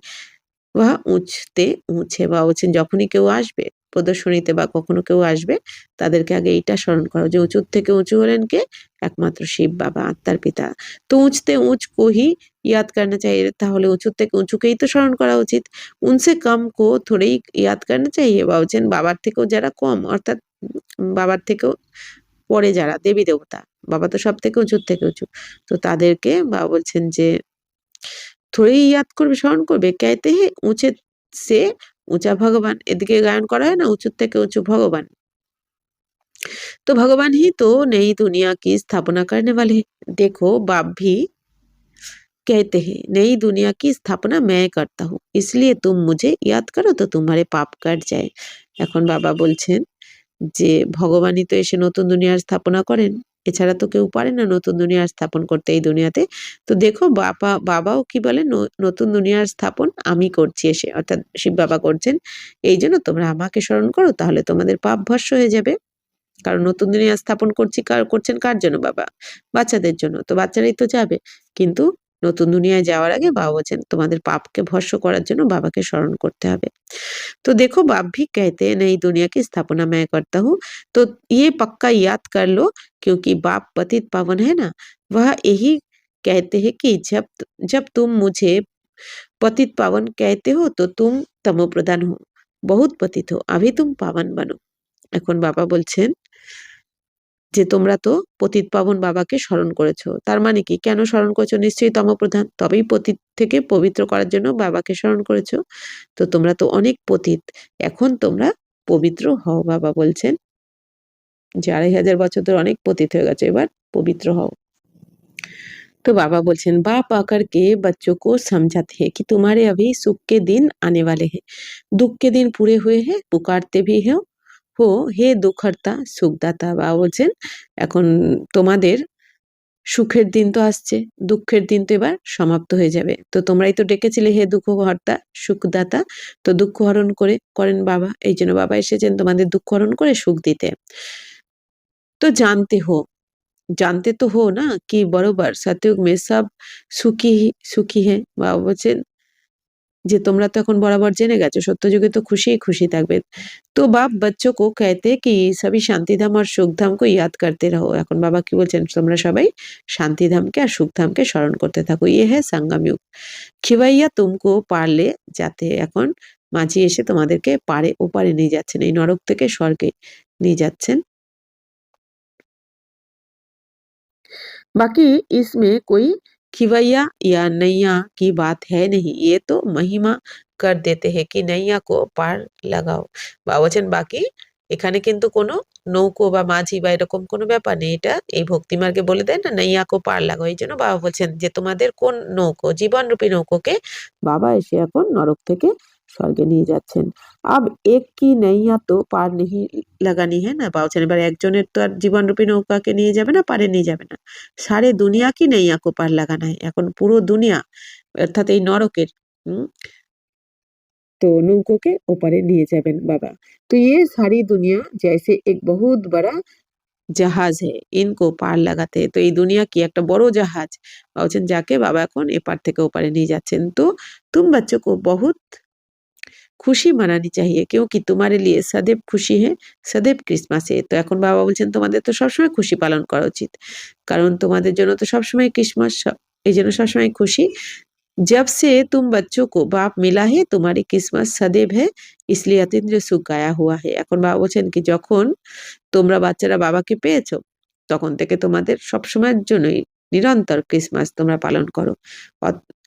वह ऊँचते ऊँचे। বাবা বলছেন যখনই কেউ আসবে প্রদর্শনীতে বা কখনো কেউ আসবে তাদেরকে আগে এইটা স্মরণ করো যে উঁচুর থেকে উঁচু হলেন কে? একমাত্র শিব বাবা, আত্মার পিতা। তো উঁচতে উঁচ কো হি ইয়াদ करना चाहिए। তাহলে উঁচুর থেকে উঁচুকেই তো স্মরণ করা উচিত। উনসে কম কো থোড়েই ইয়াদ करना चाहिए। বাবা বলছেন বাবার থেকেও যারা কম, অর্থাৎ বাবার থেকেও পরে যারা দেবী দেবতা, বাবা তো সব থেকে উঁচুর থেকে উঁচু, তো তাদেরকে বাবা বলছেন যে থোড়েই ইয়াদ করবে, স্মরণ করবে। कहते हैं ऊँचे से ऊँचा भगवान। এদিকে গায়ন করা হয় না উঁচুর থেকে উঁচু ভগবান। तो भगवान ही तो नई दुनिया की स्थापना करने वाले हैं। देखो बाप भी कहते हैं नई दुनिया की स्थापना मैं करता हूँ, इसलिए तुम मुझे याद करो तो तुम्हारे पाप कट जाए। এখন বাবা বলছেন যে ভগবানই তো এসে নতুন দুনিয়ার স্থাপনা করেন, এছাড়া তো কেউ পারে না নতুন দুনিয়ার স্থাপন করতে এই দুনিয়াতে। তো দেখো বাবাও কি বলেন নতুন দুনিয়ার স্থাপন আমি করছি এসে, অর্থাৎ শিব বাবা করছেন। এই জন্য তোমরা আমাকে স্মরণ করো, তাহলে তোমাদের পাপ ভস্ম হয়ে যাবে। কারণ নতুন দুনিয়া স্থাপন করছেন কার জন্য? বাবা, বাচ্চাদের জন্য। তো বাচ্চারাই তো যাবে, কিন্তু নতুন দুনিয়ায় যাওয়ার আগে বাবা বলছেন তোমাদের পাপকে ভস্ম করার জন্য বাবাকে স্মরণ করতে হবে। तो देखो बाप भी कहते हैं नई दुनिया की स्थापना मैं करता हूँ, तो ये पक्का याद कर लो क्योंकि बाप पतित पावन है ना। वह यही कहते हैं कि जब जब तुम मुझे पतित पावन कहते हो तो तुम तमोप्रधान हो, बहुत पतित हो, अभी तुम पावन बनो। এখন বাবা বলছেন যে তোমরা তো পতিত পাবন বাবাকে স্মরণ করেছো। তার মানে কি, কেন স্মরণ করেছো? নিশ্চয়ই তমপ্রধান, তবেই পতিত থেকে পবিত্র করার জন্য বাবাকে স্মরণ করেছো। তো তোমরা তো অনেক পতিত, এখন তোমরা পবিত্র হও। বাবা বলছেন যে 2500 বছর ধরে অনেক পতিত হয়ে গেছে, এবার পবিত্র হও। तो बाबा बोलते हैं, बाप आकर के बच्चों को समझाते हैं कि तुम्हारे अभी सुख के दिन आने वाले हैं, दुख के दिन पूरे हुए हैं, पुकारते भी हो হে দুঃখহর্তা সুখদাতা। বাবা বলছেন এখন তোমাদের সুখের দিন তো আসছে, দুঃখের দিন তো এবার সমাপ্ত হয়ে যাবে। তো তোমরাই তো ডেকেছিলে হে দুঃখহর্তা সুখদাতা, তো দুঃখ হরণ করেন বাবা, এই জন্য বাবা এসেছেন তোমাদের দুঃখ হরণ করে সুখ দিতে। তো जानते तो हो ना कि बरोबर सतयुग में सब सुखी है। बाबा বলছেন যে তোমরা তো এখন বরাবর জেনে গেছো সত্যযুগে তো খুশিই খুশি থাকবে। তো বাপ बच्चों को कहते कि सभी शांतिधाम और सुखधाम को याद करते रहो। এখন বাবা কি বলছেন, তোমরা সবাই শান্তিধামকে আর সুখধামকে স্মরণ করতে থাকো। ये है संगम युग। খিবাইয়া তুমকো পারলে যাতে, এখন মাঝি এসে তোমাদেরকে পারে ওপারে নিয়ে যাচ্ছেন, এই নরক থেকে স্বর্গে নিয়ে যাচ্ছেন। बाकी इसमें कोई खिवैया या नैया की बात है नहीं, ये तो महिमा कर देते हैं कि नैया को पार লাগাও। বাবা বলছেন বাকি এখানে কিন্তু কোনো নৌকো বা মাঝি বা এরকম কোনো ব্যাপার নেই, এটা এই ভক্তিমার্গে বলে দেয় না নৈয়া কো পার লাগাও। এই জন্য বাবা বলছেন যে তোমাদের কোন নৌকো, জীবনরূপী নৌকোকে বাবা এসে এখন নরক থেকে স্বর্গে নিয়ে যাচ্ছেন। আব এক কি নৈয়া তো পার নেহি লাগানি হ্যাঁ না। বাবা বলছেন এবার একজনের তো আর জীবনরূপী নৌকাকে নিয়ে যাবে না, পারে নিয়ে যাবে না, সারে দুনিয়া কি নৈয়া কো পার লাগানা है। এখন পুরো দুনিয়া অর্থাৎ এই নরকের तो नौकों के ऊपर लिए जाबेन बाबा। तो ये सारी दुनिया जैसे एक बहुत बड़ा জাহাজ है, इनको পার লাগাতে। তো এই দুনিয়া কি একটা বড় জাহাজ, বলছেন যাকে বাবা এখন এপার থেকে ওপারে নিয়ে যাচ্ছেন। তো तुम बच्चों को बहुत খুশি মানানি চাহিয়ে क्योंकि तुम्हारे लिए सदैव खुशी है, सदैव क्रिसमास है। তো এখন বাবা বলছেন তোমাদের তো সবসময় খুশি পালন করা উচিত, কারণ তোমাদের জন্য তো সবসময় ক্রিসমাস, এই জন্য সবসময় খুশি। जब से तुम बच्चों को बाप मिला है तुम्हारी किस्मत सदैव है, इसलिए अतीन्द्रिय सुख गाया हुआ है। এখন বাবা বলছেন কি যখন তোমরা বাচ্চারা বাবাকে পেয়েছো তখন থেকে তোমাদের সবসময়ের জন্যই নিরন্তর ক্রিসমাস তোমরা পালন করো,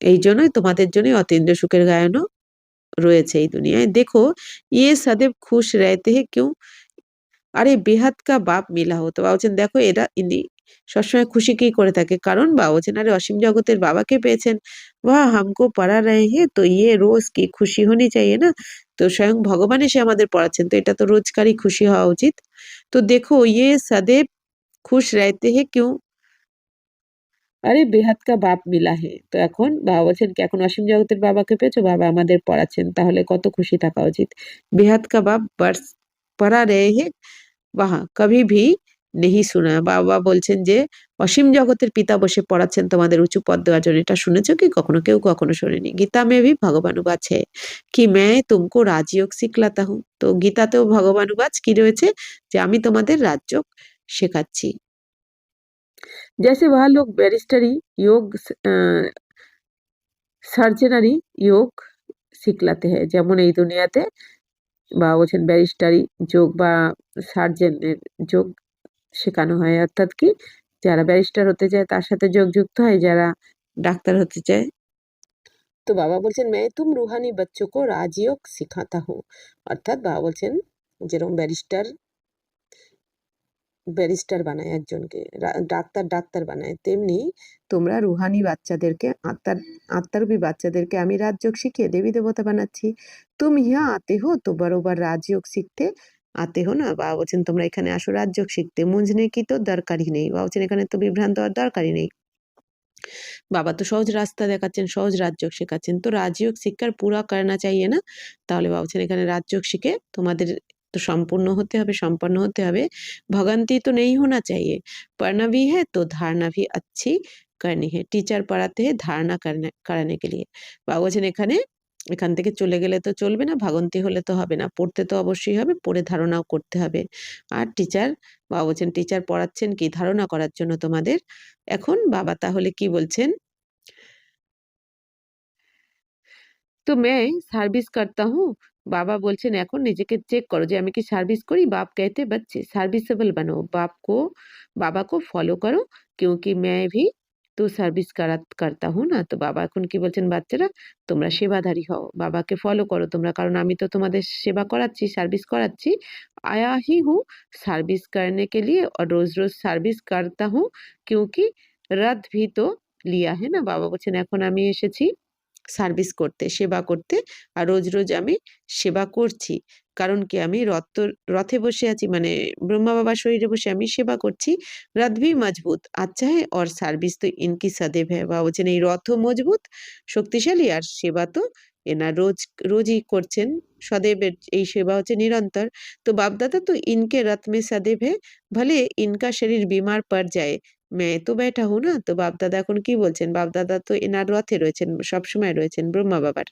এই জন্যই তোমাদের জন্যই অতীন্দ্রিয় সুখের গায়নও রয়েছে এই দুনিয়ায়। দেখো ইয়ে সदैव खुश रहते हैं क्यों, আরে বেহাত কা বাপ মিলা হতো। বাবা বলছেন দেখো এরা ইনি সবসময় খুশি কি করে থাকে, কারণ বাবা বলছেন আরে অসীম জগতের বাবাকে পেয়েছেন। বাহ হামকো পড়া রহে হে তো ইয়ে রোজ কি খুশি হোনি চাইয়ে না। তো স্বয়ং ভগবান এসে আমাদের পড়াচ্ছেন, তো এটা তো রোজকারই খুশি হওয়া উচিত। তো দেখো ইয়ে সदैव খুশ रहते हैं क्यों, আরে বেহাত কা বাপ মিলা হে। তো এখন বাবা বলছেন কি এখন অসীম জগতের বাবাকে পেয়েছো, বাবা আমাদের পড়াচ্ছেন, তাহলে কত খুশি থাকা উচিত। বেহাত কা বাপ বর্ষ পড়া রহে হে বাহা কভি ভি নেহি শোনা। বাবা বলছেন যে অসীম জগতের পিতা বসে পড়াচ্ছেন তোমাদের উঁচু পদ দেওয়ার জন্য, এটা শুনেছো কি কখনো? কেউ কখনো শোনেনি। গীতা মে ভি ভগবানুবাচ है कि मैं तुमको राजयोग सिखलाता हूँ। তো গীতাতেও ভগবানুবাচ কি রয়েছে, যে আমি তোমাদের রাজযোগ শেখাচ্ছি। जैसे वह लोग बैरिस्टरी योग সার্জেনারি যোগ শিখলাতে হয়, যেমন এই দুনিয়াতে বা বলছেন ব্যারিস্টারি যোগ বা সার্জেনের যোগ শেখানো হয়, অর্থাৎ কি যারা ব্যারিস্টার হতে চায় তার সাথে যোগ যুক্ত হয়, যারা ডাক্তার হতে চায়। তো বাবা বলছেন मैं तुम रूहानी बच्चों को राजयोग सिखाता हूँ। অর্থাৎ বাবা বলছেন যেরকম ব্যারিস্টার বানায় একজনকে, ডাক্তার বানায়, তেমনি তোমরা রুহানি বাচ্চাদেরকে, আত্মারূপী বাচ্চাদেরকে আমি রাজযোগ শিখিয়ে দেবী দেবতা বানাচ্ছি। তুমি ইহা আতে হো তো বরাবর রাজযোগ শিখতে আতে হো না। বাবা বলছেন তোমরা এখানে আসো রাজযোগ শিখতে, মুঞ্জনে কি তো দরকারই নেই। বাবা বলছেন এখানে তো বিভ্রান্ত হওয়ার দরকারই নেই, বাবা তো সহজ রাস্তা দেখাচ্ছেন, সহজ রাজযোগ শেখাচ্ছেন। তো রাজযোগ শিক্ষার পুরা করনা চাইয়ে না, তাহলে বাবা বলছেন এখানে রাজযোগ শিখে তোমাদের তো সম্পূর্ণ হতে হবে, সম্পন্ন হতে হবে। भगंती तो नहीं होना चाहिए, पढ़ना भी है तो धारणा भी अच्छी करनी है। टीचर पढ़ाते हैं धारणा कराने के लिए। বাবা বলছেন এখান থেকে চলে গেলে তো চলবে না, ভাগন্তি হলে তো হবে না, পড়তে তো অবশ্যই হবে, পড়ে ধারণাও করতে হবে। আর বাবা বলছেন টিচার পড়াচ্ছেন কি ধারণা করার জন্য তোমাদের। এখন বাবা তাহলে কি বলছেন, तो मैं सर्विस करता हूँ बाबा बोलছেন এখন নিজেকে চেক করো যে আমি কি সার্ভিস করি। बाप कहते बच्चे सर्विसेबल बनो, बाबा को फॉलो करो क्योंकि मैं भी তো সার্ভিস করতা হুঁ না। তো বাবা এখন কি বলছেন, বাচ্চারা তোমরা সেবাধারী হও, বাবাকে ফলো করো তোমরা, কারণ আমি তো তোমাদের সেবা করাচ্ছি, সার্ভিস করাচ্ছি। आया ही हूँ सर्विस करने के लिए और रोज रोज सर्विस करता हूँ क्योंकि रथ भी तो लिया है ना। বাবা বলছেন এখন আমি এসেছি সার্ভিস করতে, সেবা করতে, আর রোজ রোজ আমি সেবা করছি। কারণ কি আমি রথে বসে আছি, মানে ব্রহ্মা বাবার শরীরে বসে আমি সেবা করছি। रथ भी मजबूत अच्छा है और সার্ভিস তো ইনকি সदैव है। বাবা বলছেন এই রথও মজবুত, শক্তিশালী, আর সেবা তো এনার রোজই করছেন। সदैव এই সেবা হচ্ছে নিরন্তর। তো বাপ-দাদা তো ইনকে रथ में सदैव है, भले इनका शरीर बीमार पड़ जाए मैं तो बैठा हूँ ना। তো বাপ-দাদা এখন কি বলছেন, বাপ-দাদা তো এনার রথে রয়েছেন, সবসময় রয়েছেন ব্রহ্মা বাবার।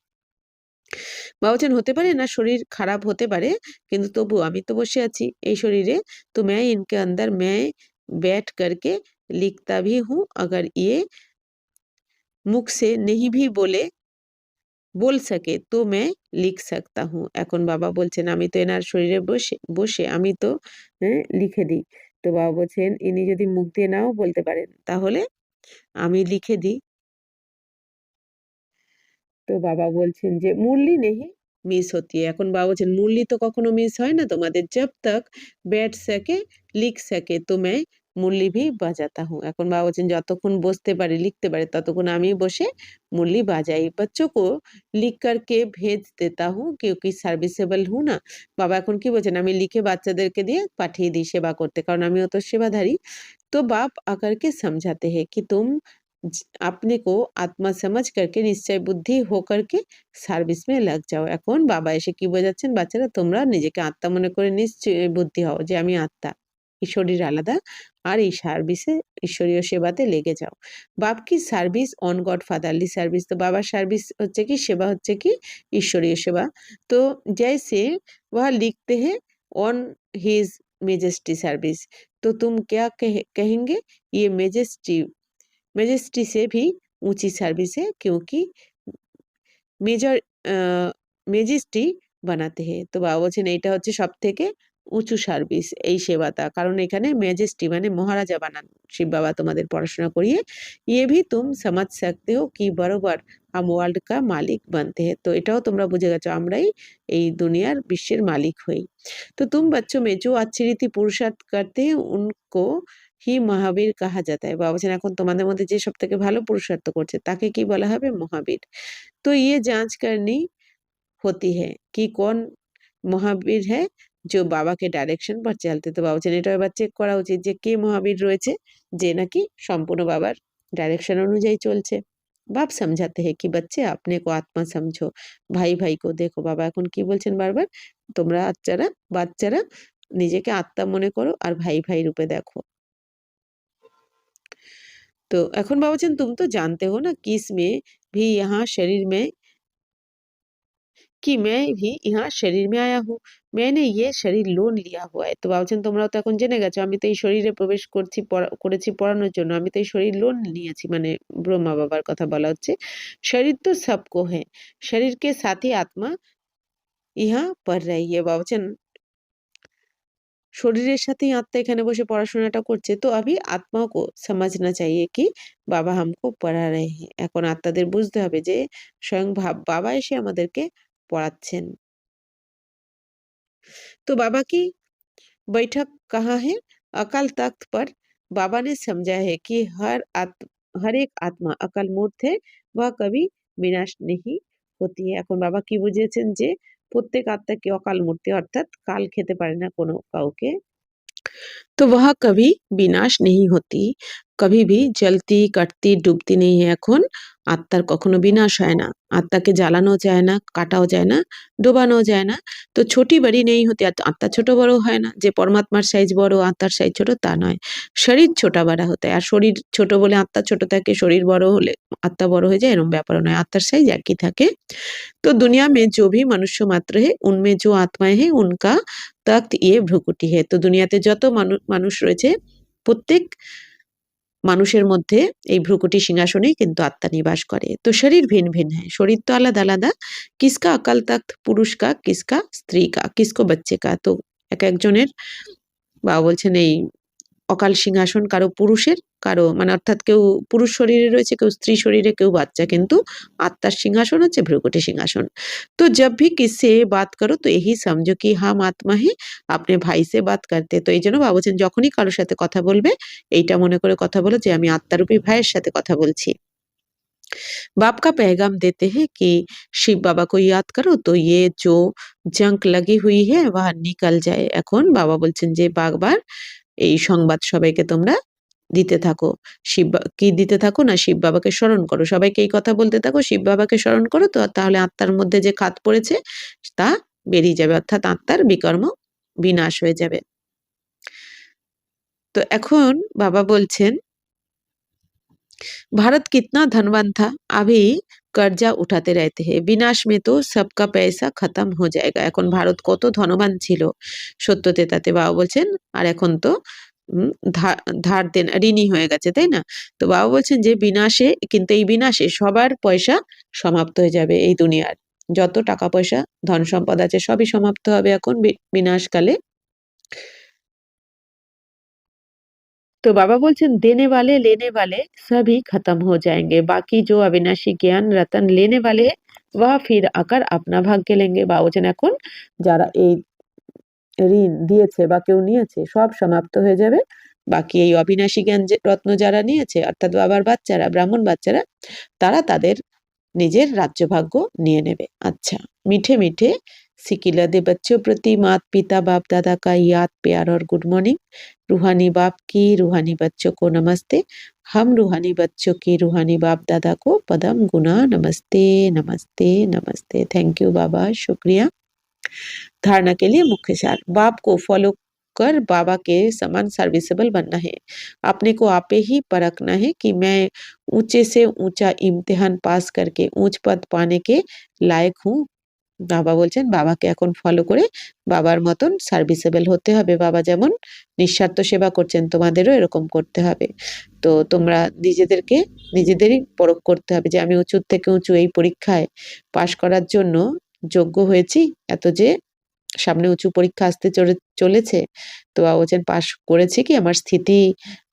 বাবা বলছেন হতে পারে এনার শরীর খারাপ হতে পারে, কিন্তু তবুও আমি তো বসে আছি এই শরীরে। তো मैं इनके अंदर मैं बैठ करके लिखता भी हूँ अगर ये मुख से नहीं भी बोल सके तो मैं लिख सकता हूँ। এখন বাবা বলছেন আমি তো এনার শরীরে বসে আমি তো লিখে দিই। তো বাবা বলছেন ইনি যদি মুখ দিয়ে নাও বলতে পারেন তাহলে আমি লিখে দিই। তো বাবা বলছেন যে মুরলি নেহি মিস হতি है। এখন বাবা বলছেন মুরলি তো কখনো মিস হয় না তোমাদের। जब तक बैठ सके लिख सके तो मैं মুরলি भी बजाता हूँ। এখন বাবা বলছেন যতক্ষণ বসতে পারি, লিখতে পারি ততক্ষণ আমি বসে মুরলি বাজাই। बच्चों को लिख करके भेज देता हूँ क्योंकि सर्विसेबल हूँ ना। বাবা এখন কি বলছেন, আমি লিখে বাচ্চাদেরকে দিয়ে পাঠিয়ে দিই সেবা করতে, কারণ আমিও তো সেবাধারী। तो बाप आकर के समझाते हैं कि तुम अपने को आत्मा समझ करके निश्चय बुद्धि होकर के সার্ভিস মে লাগ যাও। এখন বাবা এসে কি বোঝাচ্ছেন, বাচ্চারা তোমরা নিজেকে আত্মা মনে করে নিশ্চয় বুদ্ধি হও যে আমি আত্মা, এই শরীর আলাদা, আর এই সার্ভিসে ঈশ্বরীয় সেবাতে লেগে যাও। বাপ কি service on god fatherly service. তো বাবার সার্ভিস হচ্ছে কি, সেবা হচ্ছে কি ঈশ্বরীয় সেবা। তো जैसे वह लिखते हैं ऑन हिज मेजेस्टी सर्विस, तो तुम क्या कहेंगे ये मेजेस्टी से भी ऊंची सर्विस है क्योंकि মেজর মেজেস্টি বানাতে হে। তো বাবা বলছেন এইটা হচ্ছে সবথেকে উঁচু সার্ভিস এই সেবাটা, কারণ এখানে মেজেস্টি মানে মহারাজা বানান শিব বাবা তোমাদের পড়াশোনা করিয়ে। ये भी तुम समझ सकते हो कि बरोबर हम वर्ल्ड का मालिक बनते हैं। তো এটাও তোমরা বুঝে গেছো আমরাই এই দুনিয়ার বিশ্বের মালিক হই। तो तुम बच्चों में जो अच्छी रीति पुरुषार्थ करते हैं उनको ही মহাবীর কাহা जाता है। বাবা বলছেন এখন তোমাদের মধ্যে যে সবথেকে ভালো পুরুষার্থ করছে তাকে কি বলা হবে, মহাবীর। तो ये जांच करनी होती है कि कौन মহাবীর है जो বাবা के डायरेक्शन पर चलते। তো বাবা বলছেন এটা এবার চেক করা উচিত যে কে মহাবীর রয়েছে যে নাকি সম্পূর্ণ বাবার डायरेक्शन অনুযায়ী চলছে। बाप समझाते हैं कि बच्चे अपने को आत्मा समझो, भाई भाई को देखो। বাবা এখন কি বলছেন বারবার, তোমরা বাচ্চারা নিজেকে আত্মা মনে করো আর ভাই ভাই রূপে দেখো। तो এখন বাবা বলছেন तुम तो जानते हो ना कि इसमें भी यहाँ शरीर में कि मैं भी यहाँ শরীর में आया हूँ, मैंने ये শরীর লোন লিয়া हुआ है। তো বাবা বলছেন তোমরাও তো এখন জেনে গেছো আমি তো এই শরীরে প্রবেশ করেছি পড়ানোর জন্য, আমি তো এই শরীর লোন নিয়েছি, মানে ব্রহ্মা বাবার কথা বলা হচ্ছে। শরীর তো সবকো है, শরীর के साथ ही आत्मा यहाँ पढ़ रही है। বাবা বলছেন শরীরের সাথেই আত্মা এখানে বসে পড়াশোনাটা করছে। তো अभी आत्मा को समझना चाहिए कि বাবা हमको पढ़ा रहे हैं। এখন আত্মাদের বুঝতে হবে যে স্বয়ং বাবা এসে আমাদেরকে পড়াচ্ছেন। तो बाबा की बैठक कहाँ है, अकाल तख्त पर। बाबा ने समझा है कि हर एक आत्मा अकाल मूर्त है, वह कभी विनाश नहीं होती है। এখন বাবা কি বুঝিয়েছেন যে প্রত্যেক আত্মা কি অকাল মূর্তি, অর্থাৎ কাল খেতে পারে না কোনো কাউকে। तो वह कभी विनाश नहीं होती, कभी भी जलती कटती डूबती नहीं है। এখন আত্মার কখনো বিনাশ হয় না, আত্মাকে জ্বালানো যায় না, কাটাও যায় না, ডোবানো যায় না। তো ছোটি বড়ি নেই হতে, আত্মা ছোট বড় হয় না, যে পরমাত্মার সাইজ বড় আত্মার সাইজ ছোট তা নয়। শরীর ছোটা বড়া হতে হয়, আর শরীর ছোট বলে আত্মা ছোট থাকে, শরীর বড় হলে আত্মা বড় হয়ে যায় এরকম ব্যাপার নয়, আত্মার সাইজ একই থাকে। तो दुनिया में जो भी मनुष्य मात्र है उनमें जो आत्माएं हैं उनका तख्त ये भ्रुकुटी है। तो দুনিয়াতে যত মানুষ রয়েছে প্রত্যেক মানুষের মধ্যে এই ভ্রুকুটি সিংহাসনেই কিন্তু আত্মা নিবাস করে। তো শরীর ভিন্ন ভিন্ন হ্যাঁ, শরীর তো আলাদা আলাদা। কিসকা অকাল তখ্ত পুরুষ কা, কিসকা স্ত্রী কা, কিসকো বাচ্চে কা। তো এক একজনের বাবা বলছেন এই অকাল সিংহাসন কারো পুরুষের, কারো মানে অর্থাৎ কেউ পুরুষ শরীরে রয়েছে, কেউ স্ত্রী শরীরে, কেউ বাচ্চা, কিন্তু আত্মার সিংহাসন হচ্ছে ভ্রুকুটি সিংহাসন। তো जब भी किससे बात करो तो यही समझो कि हम आत्मा है अपने भाई से बात करते। তো এই জন্য বাবা বলছেন যখনই কারোর সাথে কথা বলবে এইটা মনে করে কথা বলো যে আমি আত্মারূপী ভাইয়ের সাথে কথা বলছি। बाप का पैगाम देते हैं कि शिव बाबा को याद करो तो ये जो जंक लगी हुई है वह निकल जाए। এখন বাবা বলছেন যে বারবার এই সংবাদ সবাইকে তোমরা দিতে থাকো। কি দিতে থাকো না, শিব বাবাকে স্মরণ করো। সবাইকে এই কথা বলতে থাকো, শিব বাবাকে স্মরণ করো, তো তাহলে আত্মার মধ্যে যে খাত পড়েছে তা বেরিয়ে যাবে, অর্থাৎ আত্মার বিকর্ম বিনাশ হয়ে যাবে। তো এখন বাবা বলছেন भारत कितना धनवान था, अभी कर्जा उठाते रहते हैं, विनाश में तो सबका पैसा खत्म हो जाएगा। এখন ভারত কত ধনবান ছিল সত্যতে, তাতে বাবা বলছেন আর এখন তো ধার দেন ঋণী হয়ে গেছে, তাই না? তো বাবা বলছেন যে বিনাশে, কিন্তু এই বিনাশে সবার পয়সা সমাপ্ত হয়ে যাবে। এই দুনিয়ার যত টাকা পয়সা ধন সম্পদ আছে সবই সমাপ্ত হবে এখন বিনাশকালে। तो बाबा बोलছেন देने वाले लेने वाले सभी खत्म हो जाएंगे, बाकी जो अविनाशी ज्ञान रतन लेने वाले हैं, वह फिर आकर अपना भाग्य लेंगे। বাবা বলছেন এখন যারা এই ঋণ দিয়েছে বা কেউ নিয়েছে সব সমাপ্ত হয়ে যাবে, বাকি এই অবিনাশী জ্ঞান রত্ন যারা নিয়েছে অর্থাৎ বাবার বাচ্চারা, ব্রাহ্মণ বাচ্চারা, তারা তাদের নিজের রাজ্যভাগ্য নিয়ে নেবে। আচ্ছা, मीठे मीठे सिकिलदे बच्चों प्रति मात पिता बाप दादा का याद प्यार और गुड मॉर्निंग। रूहानी बाप की रूहानी बच्चों को नमस्ते। हम रूहानी बच्चों की रूहानी बाप दादा को पदम गुना नमस्ते नमस्ते नमस्ते। थैंक यू बाबा, शुक्रिया। धारणा के लिए मुख्य सार, बाप को फॉलो कर बाबा के समान सर्विसेबल बनना है। अपने को आपे ही परखना है कि मैं ऊंचे से ऊंचा इम्तिहान पास करके ऊंच पद पाने के लायक हूँ। বাবা বলছেন বাবাকে এখন ফলো করে বাবার মতন সার্ভিসেবল হতে হবে। বাবা যেমন নিঃস্বার্থ সেবা করছেন তোমাদেরও এরকম করতে হবে। তো তোমরা নিজেদেরকে নিজেদেরই পরখ করতে হবে যে আমি উঁচুর থেকে উঁচু এই পরীক্ষায় পাশ করার জন্য যোগ্য হয়েছি, এত যে সামনে উঁচু পরীক্ষা আসতে চলেছে, তো বাবা বলছেন পাশ করেছি কি, আমার স্থিতি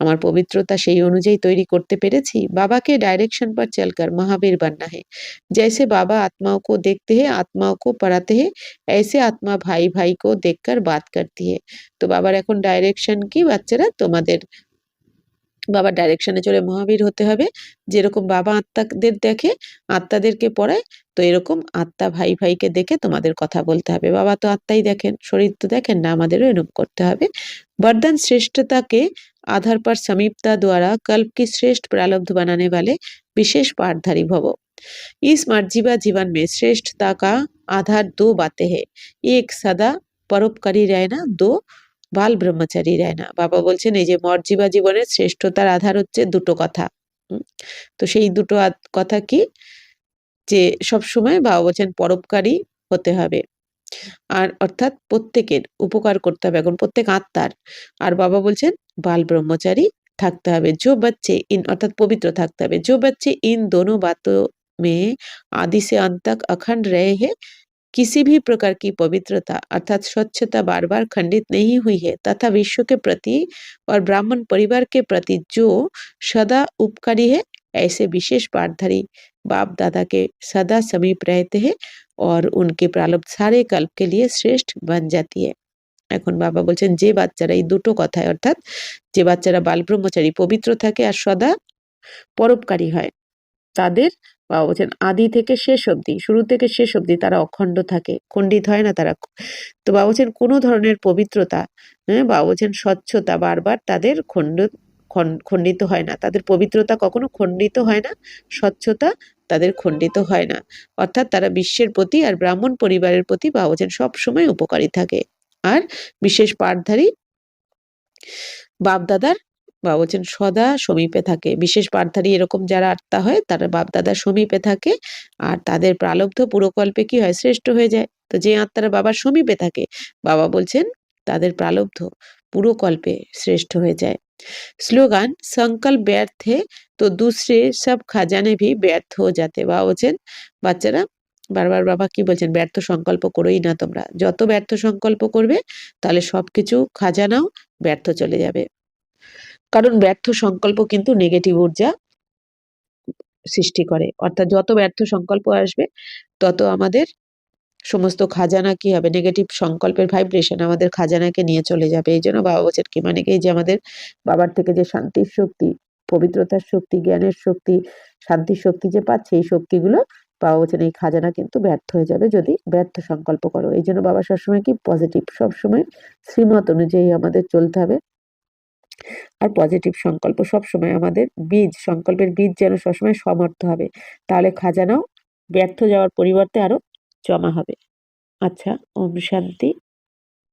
আমার পবিত্রতা সেই অনুযায়ী তৈরি করতে পেরেছি। बाबा के डायरेक्शन पर चलकर महावीर बनना है। जैसे बाबा आत्माओं को देखते हैं, आत्माओं को पढ़ाते हैं, ऐसे आत्मा भाई भाई को देखकर बात करती है। তো বাবার এখন ডাইরেকশন কি, বাচ্চারা তোমাদের বাবার ডাইরেকশনে চলে মহাবীর হতে হবে। যেরকম বাবা আত্মাদের দেখে, আত্মাদেরকে পড়ায়, তো এরকম আত্মা ভাই ভাইকে দেখে তোমাদের কথা বলতে হবে। বাবা তো আত্মাই দেখেন, শরীর তো দেখেন না, আমাদেরও এরকম করতে হবে। वरदान श्रेष्ठता के आधार पर समीपता द्वारा कल्प की श्रेष्ठ प्रारब्ध बनाने वाले विशेष पाठधारी भवो। इस मर्जीवा जीवन में श्रेष्ठता का आधार दो बातें हैं, एक सदा परोपकारी रहना, दो বাল ব্রহ্মচারী রায় না। বাবা বলছেন এই যে মর্জিবা জীবনের শ্রেষ্ঠতার আধার হচ্ছে দুটো কথা। তো সেই দুটো কথা কি, যে সবসময় বাবা বলছেন পরোপকারী হতে হবে, আর অর্থাৎ প্রত্যেকের উপকার করতে হবে, এখন প্রত্যেক আত্মার। আর বাবা বলছেন বাল ব্রহ্মচারী থাকতে হবে। जो बच्चे इन অর্থাৎ পবিত্র থাকতে হবে। जो बच्चे इन दोनों बातों में आदि से अंत तक अखंड रहे हैं, किसी भी प्रकार की पवित्रता अर्थात स्वच्छता बार बार खंडित नहीं हुई है, तथा विश्व के प्रति और ब्राह्मण परिवार के प्रति जो सदा उपकारी है, ऐसे विशेष पाठधारी बाप दादा के सदा समीप रहते हैं और उनके प्रारब्ध सारे कल्प के लिए श्रेष्ठ बन जाती है। এখন বাবা বলছেন যে বাচ্চারা এই দুটো কথায়, অর্থাৎ যে বাচ্চারা বাল ব্রহ্মচারী পবিত্র থাকে আর সদা পরোপকারী হয়, তাদের বাবা বলছেন আদি থেকে শেষ অবধি, শুরু থেকে শেষ অবধি তারা অখণ্ড থাকে, খণ্ডিত হয় না তারা। তো বাবা বলছেন কোনো ধরনের পবিত্রতা, বাবা বলছেন স্বচ্ছতা বারবার তাদের খণ্ডিত হয় না, তাদের পবিত্রতা কখনো খণ্ডিত হয় না, স্বচ্ছতা তাদের খণ্ডিত হয় না, অর্থাৎ তারা বিশ্বের প্রতি আর ব্রাহ্মণ পরিবারের প্রতি বাবা বলছেন সবসময় উপকারী থাকে। আর বিশেষ পাঠধারী বাপদাদার বাবা বলছেন সদা সমীপে থাকে। বিশেষ পাঠধারী এরকম যারা আত্মা হয় তারা বাপদাদার সমীপে থাকে আর তাদের প্রালব্ধ পুরকল্পে কি হয়, শ্রেষ্ঠ হয়ে যায়। তো যে আত্মারা বাবার সমীপে থাকে বাবা বলছেন তাদের প্রালব্ধ পুরকল্পে শ্রেষ্ঠ হয়ে যায়। স্লোগান সংকল্প ব্যর্থ है तो दूसरे सब खजाने भी ব্যর্থ हो जाते। বাবা বলছেন বাচ্চারা বারবার বাবা কি বলছেন, ব্যর্থ সংকল্প করোই না তোমরা, যত ব্যর্থ সংকল্প করবে তাহলে সবকিছু খাজানাও ব্যর্থ চলে যাবে। কারণ ব্যর্থ সংকল্প কিন্তু নেগেটিভ ঊর্জা সৃষ্টি করে, অর্থাৎ যত ব্যর্থ সংকল্প আসবে তত আমাদের সমস্ত খাজানা কি হবে, নেগেটিভ সংকল্পের ভাইব্রেশন আমাদের খাজানাকে নিয়ে চলে যাবে। এই জন্য বাবা বলছেন কি, মানে এই যে আমাদের বাবার থেকে যে শান্তির শক্তি, পবিত্রতার শক্তি, জ্ঞানের শক্তি, শান্তির শক্তি যে পাচ্ছে, এই শক্তিগুলো বাবা বলছেন এই খাজানা কিন্তু ব্যর্থ হয়ে যাবে যদি ব্যর্থ সংকল্প করো। এই জন্য বাবা সবসময় কি পজিটিভ, সবসময় শ্রীমত অনুযায়ী আমাদের চলতে হবে। আর পজিটিভ সংকল্প সবসময় আমাদের বীজ, সংকল্পের বীজ যেন সবসময় সমর্থ হবে, তাহলে খাজানাও ব্যর্থ যাওয়ার পরিবর্তে আরো জমা হবে। আচ্ছা, ওম শান্তি।